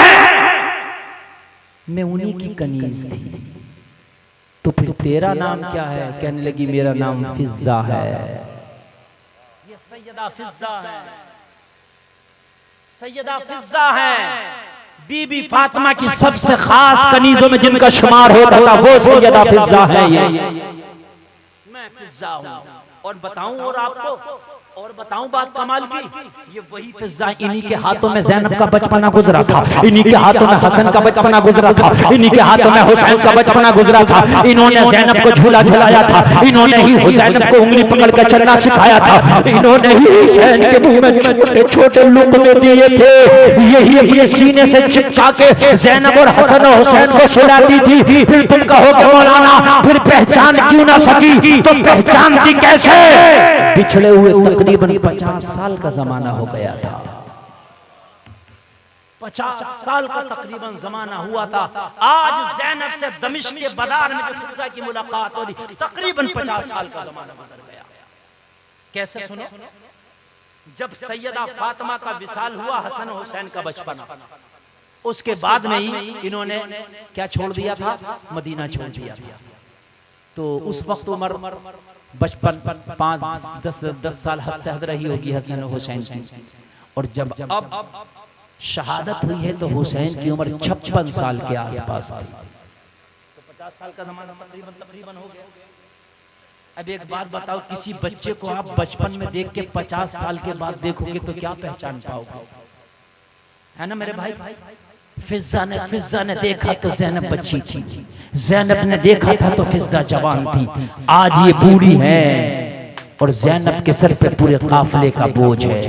मैं उन्हीं की कनीज थी। तो फिर तेरा नाम क्या है? कहने लगी मेरा नाम फिज़्ज़ा है। ये सैयदा फिज़्ज़ा है, सैयदा फिज़्ज़ा है, बीबी फातिमा की सबसे खास कनीजों में जिनका शुमार होता था वो सैयदा फिज़्ज़ा है। ये मैं फिज़्ज़ा हूं। और बताऊं और आपको और बताऊं बात कमाल की, ये वही फिज़्ज़ा, इन्हीं के हाथों में ज़ैनब का बचपना गुजरा था, इन्हीं के हाथों में हसन का बचपना गुजरा था, इन्हीं के हाथों में हुसैन का बचपना गुजरा था। इन्होंने ज़ैनब को झूला झुलाया था, इन्होंने ही ज़ैनब को उंगली पकड़ कर चलना सिखाया था, इन्होंने ही हुसैन के मुंह में छोटे छोटे लुक़मे दिए थे, यही अपने सीने से चिपका के ज़ैनब और हसन और हुसैन को सुलाती थी। फिर तुम कहोगे मौलाना फिर पहचान क्यों ना सकी? तो पहचानती कैसे? बिछड़े हुए तकरीबन 50 साल का जमाना हो गया था। 50 साल का तकरीबन जमाना हुआ था। आज ज़ैनब से दमिश्क के बाजार में फिज़ा की मुलाकात हो रही, तकरीबन 50 साल का जमाना गुजर गया। कैसे सुनो, जब सैयदा फातिमा का विसाल हुआ, हसन हुसैन का बचपना, उसके बाद में ही इन्होंने क्या छोड़ दिया था, मदीना छोड़ दिया था। तो उस वक्त उम्र बचपन 5-10 साल हद से हद रही होगी हसन हुसैन की। और जब अब शहादत हुई है तो हुसैन की उम्र 56 साल के आसपास थी। तो 50 साल का जमाना तकरीबन हो गया। अब एक बात बताओ, किसी बच्चे को आप बचपन में देख के 50 साल के बाद देखोगे तो क्या पहचान पाओगे? है ना मेरे भाई? फिज़ा ने देखा तो ज़ैनब बच्ची थी, ज़ैनब ने देखा था तो फिज़ा जवान थी। आज ये बूढ़ी है और ज़ैनब के सर पे पूरे काफिले का बोझ है।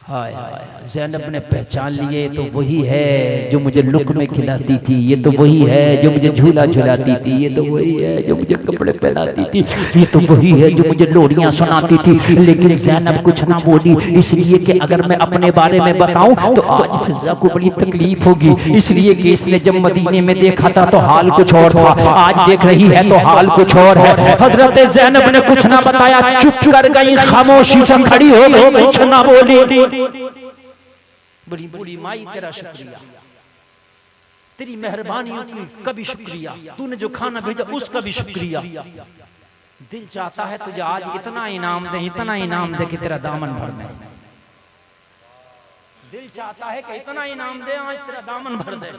हाय हाय, ज़ैनब ने पहचान लिए, तो वही है जो मुझे लुक़मे खिलाती थी, ये तो वही है जो मुझे झूला झुलाती थी, ये तो वही है जो मुझे कपड़े पहनाती थी, ये तो वही है जो मुझे लोरियां सुनाती थी। लेकिन ज़ैनब कुछ ना बोली, इसलिए कि अगर मैं अपने बारे में बताऊं तो आज फिज़ा को बड़ी तकलीफ होगी, इसलिए कि इसने जब मदीने में देखा था तो हाल कुछ और था, आज देख रही है तो हाल कुछ और है। हजरत ज़ैनब ने कुछ ना बताया, चुप कर गई, खामोशी से खड़ी हो गई, कुछ ना बोली। बड़ी बड़ी माई, तेरा शुक्रिया, तेरी मेहरबानियों की कभी शुक्रिया, तूने जो खाना भेजा उसका भी शुक्रिया। दिल चाहता है तुझे आज इतना इनाम दे, इतना इनाम दे कि तेरा दामन भर दे। दिल चाहता है कि इतना इनाम दे, आज तेरा दामन भर दे।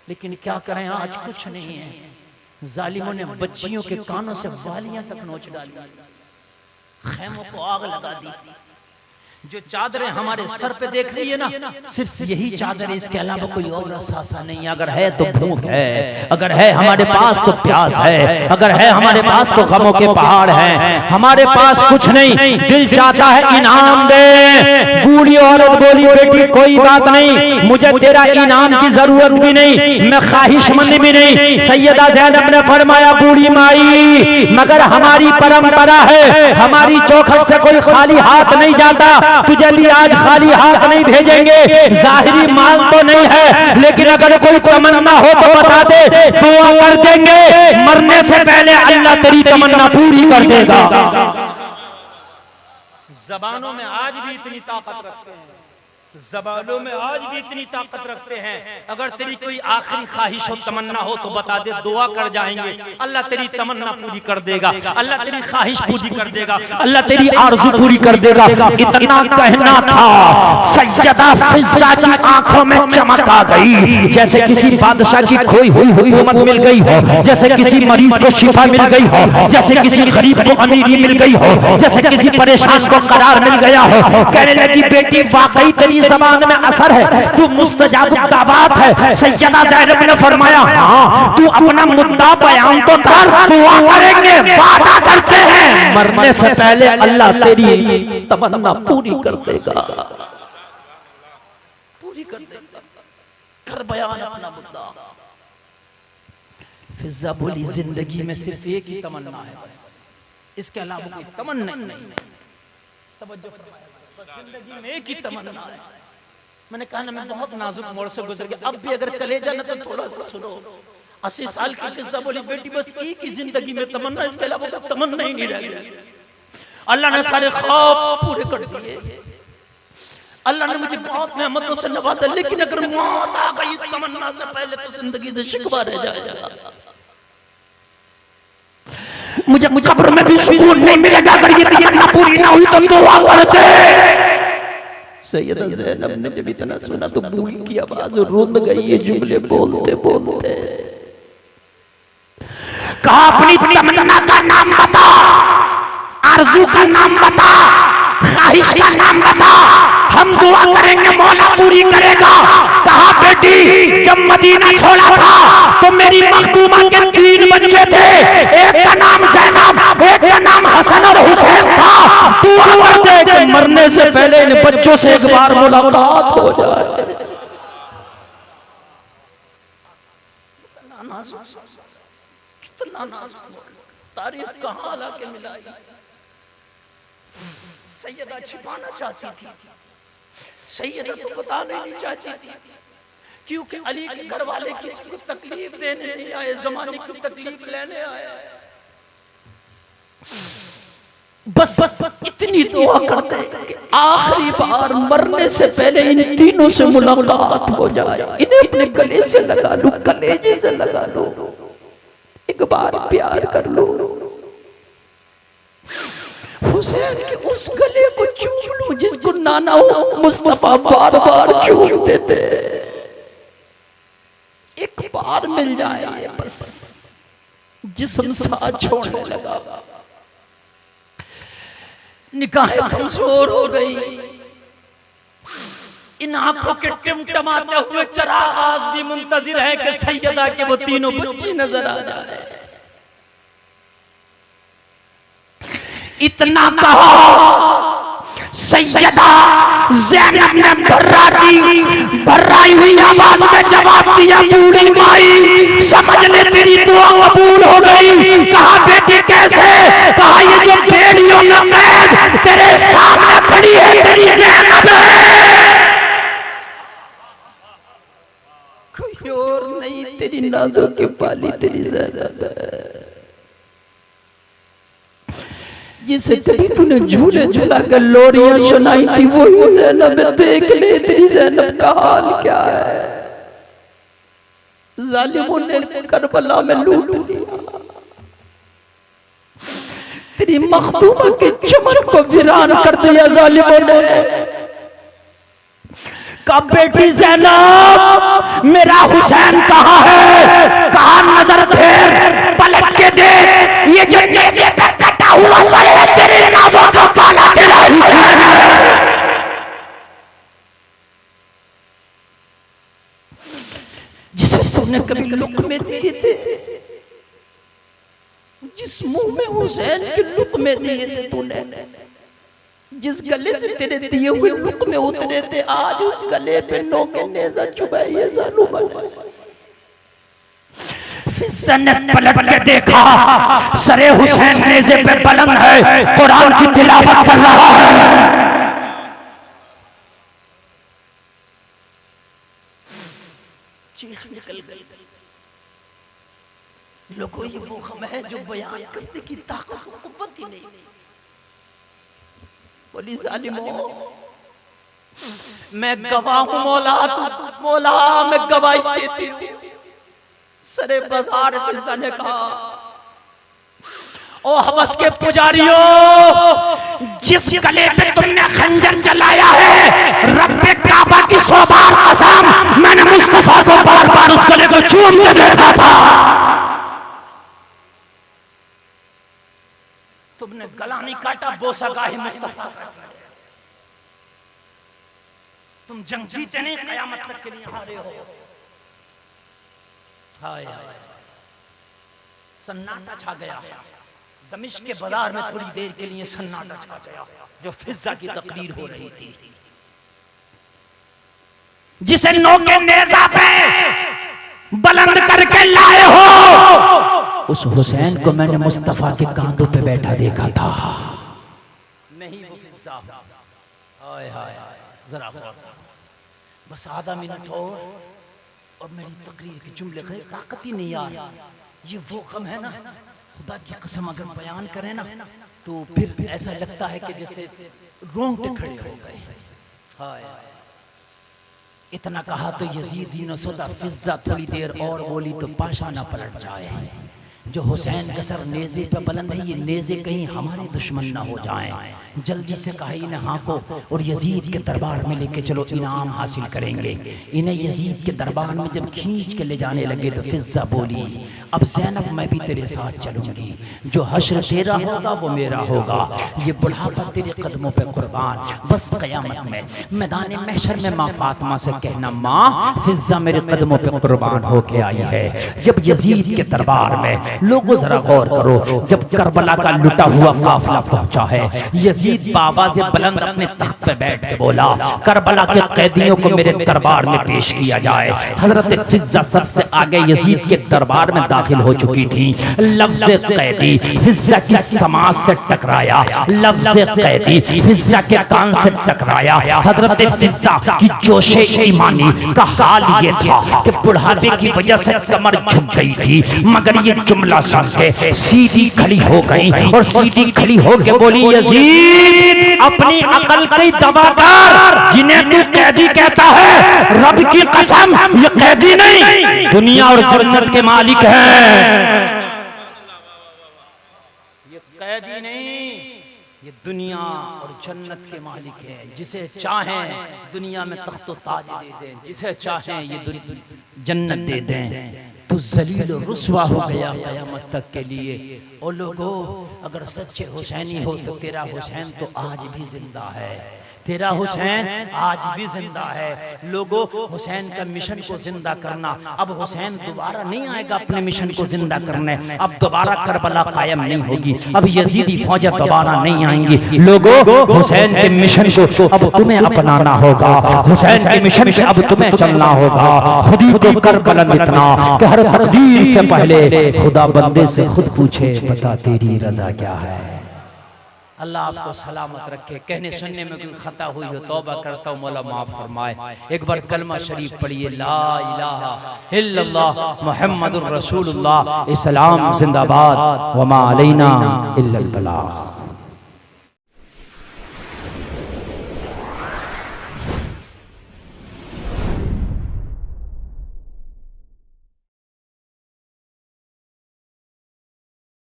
लेकिन क्या करें, आज कुछ नहीं है। जालिमों ने बच्चियों के कानों से वालियां तक नोच डाली, खेमों को आग लगा दी। जो चादरें हमारे सर पे देख रही है ना, सिर्फ यही चादर है, इसके अलावा कोई और असासा नहीं। अगर है तो भूख है, अगर है हमारे पास तो प्यास है, अगर है हमारे पास तो गमों के पहाड़ हैं। हमारे पास कुछ नहीं, दिल चाहता है इनाम दे। बूढ़ी औरत बोली, बेटी कोई बात नहीं, मुझे तेरा इनाम की जरूरत भी नहीं, मैं ख्वाहिशमंद भी नहीं। सैयदा ज़ैनब ने फरमाया, बूढ़ी माई, मगर हमारी परंपरा है, हमारी चौखट से कोई खाली हाथ नहीं जाता, तुझे भी आज खाली हाथ नहीं भेजेंगे। जाहिरी माल तो नहीं है, लेकिन अगर कोई तमन्ना हो तो बता दे, दुआ कर देंगे। मरने से पहले अल्लाह तेरी तमन्ना पूरी कर देगा। जबानों में आज भी इतनी ताकत रखते हैं, ज़बानों में आज भी इतनी ताकत रखते हैं। अगर तेरी कोई आखिरी ख्वाहिश हो, तमन्ना हो तो बता दे, दुआ कर जाएंगे, अल्लाह तेरी तमन्ना पूरी कर देगा, अल्लाह तेरी ख्वाहिश पूरी कर देगा, अल्लाह तेरी आरज़ू पूरी कर देगा। इतना कहना था, सैयदा फिज़ा की आंखों में चमक आ गई, जैसे किसी बादशाह की खोई हुई हुकूमत मिल गई हो, जैसे किसी मरीज को शिफा मिल गई हो, जैसे किसी गरीब को अमीरी मिल गई हो, जैसे किसी परेशान को करार मिल गया हो। कहने लगी, बेटी वाकई तेरी ज़बान में असर है, तू मुस्तजाब दावत है। सैयदा ज़ैनब ने फरमाया, हाँ तू अपना मुद्दा बयान तो कर, दुआ करेंगे, वादा करते हैं, मरने से पहले अल्लाह तेरी तमन्ना पूरी कर देगा, पूरी कर देगा। कर बयान अपना मुद्दा। फिज़ा बोली, जिंदगी में सिर्फ एक ही तमन्ना है, बस इसके अलावा कोई तमन्ना नहीं। तवज्जो फरमाया, जिंदगी में एक ही तमन्ना है। मैंने कहा ना, मैं बहुत नाजुक मोड़ से गुजर गया, अब भी अगर कलेजा ना तो थोड़ा सा सुनो। 80 साल की फिज़ा बोली, बेटी बस एक ही जिंदगी में तमन्ना, इसके अलावा कोई तमन्ना ही नहीं रह गई। अल्लाह ने सारे ख्वाब पूरे कर दिए, अल्लाह ने मुझे बहुत नेमतों से नवाजा, लेकिन अगर मौत आ गई इस तमन्ना से पहले तो जिंदगी से शिकवा रह जाएगा। मुझे कब्र में भी सुकून नहीं मिलेगा अगर ये तमन्ना पूरी ना हुई तो दुआ करते। सैयदा ज़ैनब ने जब इतना सुना तो बूढ़ी की आवाज रुंध गई, ये जुमले बोलते बोलते कहा, अपनी तमन्ना का नाम बता, आरज़ू का नाम बता, ख्वाहिश का नाम बता, हम दुआ करेंगे, मौला पूरी करेगा। कहा, बेटी जब मदीना छोड़ा था तो मेरी मखदूमा के 3 बच्चे थे, एक का नाम ज़ैनब, एक का नाम हसन और हुसैन था। दुआ कर दे कि मरने से पहले इन बच्चों से एक बार मुलाकात हो जाए। कितना नाजुक तारीफ कहाँ लाके मिलाई। सैयदा छिपाना चाहती थी, सैयदा तो बताना नहीं चाहती थी, क्योंकि अली के घर वाले किसी को तकलीफ देने नहीं आए, जमाने की तकलीफ लेने आए। बस इतनी दुआ करते कि आखिरी बार मरने से पहले इन तीनों से मुलाकात हो जाए, इन्हें अपने गले से लगा लो, कलेजे से लगा लो, एक बार प्यार कर लो। हुसैन के उस गले को चूम लो जिसको नाना मुस्तफा बार बार चूम देते, एक बार मिल जाए बस, जिस्म साथ छोड़ने लगा। निगाहें कमजोर हो गई, इन आंखों के टिमटमाते हुए चिराग आज भी मुंतजिर है कि सैयदा के वो तीनों बच्चे नजर आ जाए। इतना कहा, सैयदा ज़ैनब ने भर्राई हुई आवाज में जवाब दिया, बूढ़ी माई समझ ले तेरी दुआ कबूल हो गई। कहा बेटी कैसे? कहा ये जो भेड़ियों में कैद तेरे सामने खड़ी है तेरी ज़ैनब है, कोई और नहीं, तेरी नाज़ों की पाली तेरी ज़ैनब है, जिसे तेरी तूने झूले झूला कर लोरियां सुनाई थी वही ज़ैनब। देख ले तेरी ज़ैनब का हाल क्या है, जालिमों ने करबला में लूट लिया, तेरी मखदूमा के चमन को वीरान कर दिया जालिमों ने। कहा बेटी ज़ैनब मेरा हुसैन कहाँ है? कहा नजर फेर पलट के देख, ये जो जैसे कटा हुआ सर है तेरे नाज़ों का पाला तेरा हुसैन है। जिसे तुमने कभी लुक़मे दिए थे, जिस मुंह में हुसैन के लुक़मे दिए थे तूने, जिस गले से तेरे दिए हुए लुक़मे उतरे थे, आज उस गले पे नोके नेज़ा चुभाए ज़ालिम है। फिज़्ज़ा ने पलट के देखा, सरे हुसैन नेज़े पे बुलंद है, कुरान की तिलावत कर रहा है। चीख निकल गई। लोगों ये वो गम है जो बयान करने की ताकत और कुव्वत ही नहीं। बोली ज़ालिमों मैं गवाह हूं मौला, तू मौला मैं गवाही देती हूं। सरे बाजार फिज़्ज़ा ने कहा, ओ हवस के पुजारियों, जिस गले पे तुमने खंजर चलाया है, रब्बे काबा की 100 बार कसम, मैंने मुस्तफा को बार बार उस गले को चूम के देखा था। तुमने गला नहीं काटा, बोसागाही मुस्तफा। तुम जंग जीते नहीं, कयामत तक के लिए हारे हो। हाय हाय, सन्नाटा छा गया। दमिश्क के बाजार में थोड़ी देर के लिए सन्नाटा छा गया, जो फिज़्ज़ा की तकरीर हो रही थी। जिसे नोके नेज़ा पे बुलंद करके लाए हो, उस हुसैन को मैंने मुस्तफा के कांधों पे बैठा देखा था। नहीं वो फिज़्ज़ा। हाय हाय, जरा बस आधा मिनट और मेरी तकरीर के जुमले की ताकत ही नहीं यार। ये वो गम है ना, खुदा की कसम अगर बयान करें ना तो फिर ऐसा लगता है कि जैसे रोंगटे खड़े हो गए। हाय, इतना कहा तो यजीद न सोता, फिज़्ज़ा थोड़ी देर और बोली तो पाशा ना पलट जाए। जो हुसैन का सर नेज़े पे बुलंद है, ये नेज़े कहीं हमारे दुश्मन ना हो जाएं। जल्दी से कहा इन्हें हाको और यजीद के दरबार में लेके चलो, इनाम हासिल करेंगे। इन्हें यजीद के दरबार में जब खींच के ले जाने लगे तो फिज़्ज़ा बोली, अब ज़ैनब मैं भी तेरे साथ चलूंगी, जो हश्र तेरा होगा वो मेरा होगा, ये बुढ़ापा तेरे कदमों पे कुर्बान। बस क़यामत में मैदान महशर में माँ फातिमा से कहना, माँ फिज़्ज़ा मेरे कदमों पे कुर्बान होके आई है। जब यजीद के दरबार में लोगों जरा गौर करो, जब करबला का लुटा हुआ काफिला पहुंचा है, यजीद बाबा से बुलंद अपने तख्त पे बैठ के बोला, करबला के कैदियों को मेरे दरबार में पेश किया जाए। हजरत फिजा सबसे आगे यजीद के दरबार में दाखिल हो चुकी थी। लफ्ज़ कैदी फिजा की समाज से टकराया, लफ्ज़ कैदी फिजा के कान से टकराया। हजरत फिजा की जोशे ईमानी का हाल ये था कि बुढ़ापे की वजह से कमर झुक गई थी, मगर ये जुमला सुन के सीधी खड़ी हो गई और सीधी खड़ी हो के बोली, यजीद अपनी अकल की दवा कर, जिन्हें तू कैदी कहता है, रब की कसम ये कैदी नहीं, दुनिया और जन्नत के मालिक हैं। ये कैदी नहीं, ये दुनिया और जन्नत के मालिक है। जिसे चाहें दुनिया में तख्त व ताज दे दें, जिसे चाहें ये जन्नत दे दें। तो जलील और रुस्वा हो गया क़यामत तक के लिए। और लोगों, अगर सच्चे हुसैनी हो तो तेरा हुसैन तो आज भी जिंदा है, तेरा हुसैन आज भी जिंदा है। लोगों, हुसैन का मिशन को जिंदा करना, अब हुसैन दोबारा नहीं आएगा अपने मिशन को जिंदा करने, अब दोबारा करबला कायम नहीं होगी, अब यजीदी फौजें दोबारा नहीं आएंगी। लोगों, हुसैन के मिशन को अब तुम्हें अपनाना होगा, हुसैन के मिशन पे अब तुम्हें चलना होगा। खुदी को कर बुलंद इतना कि हर तकदीर से पहले खुदा बंदे से खुद पूछे, बता तेरी रजा क्या है। अल्लाह आपको सलामत रखे। कहने सुनने में कोई खता हुई हो तौबा करता हूँ, मौला माफ फरमाए। एक बार कलमा शरीफ पढ़िए, ला इलाहा इल्लल्लाह मुहम्मदुर रसूलुल्लाह। इस्लाम जिंदाबाद, वमा अलैना इल्लल बलाग।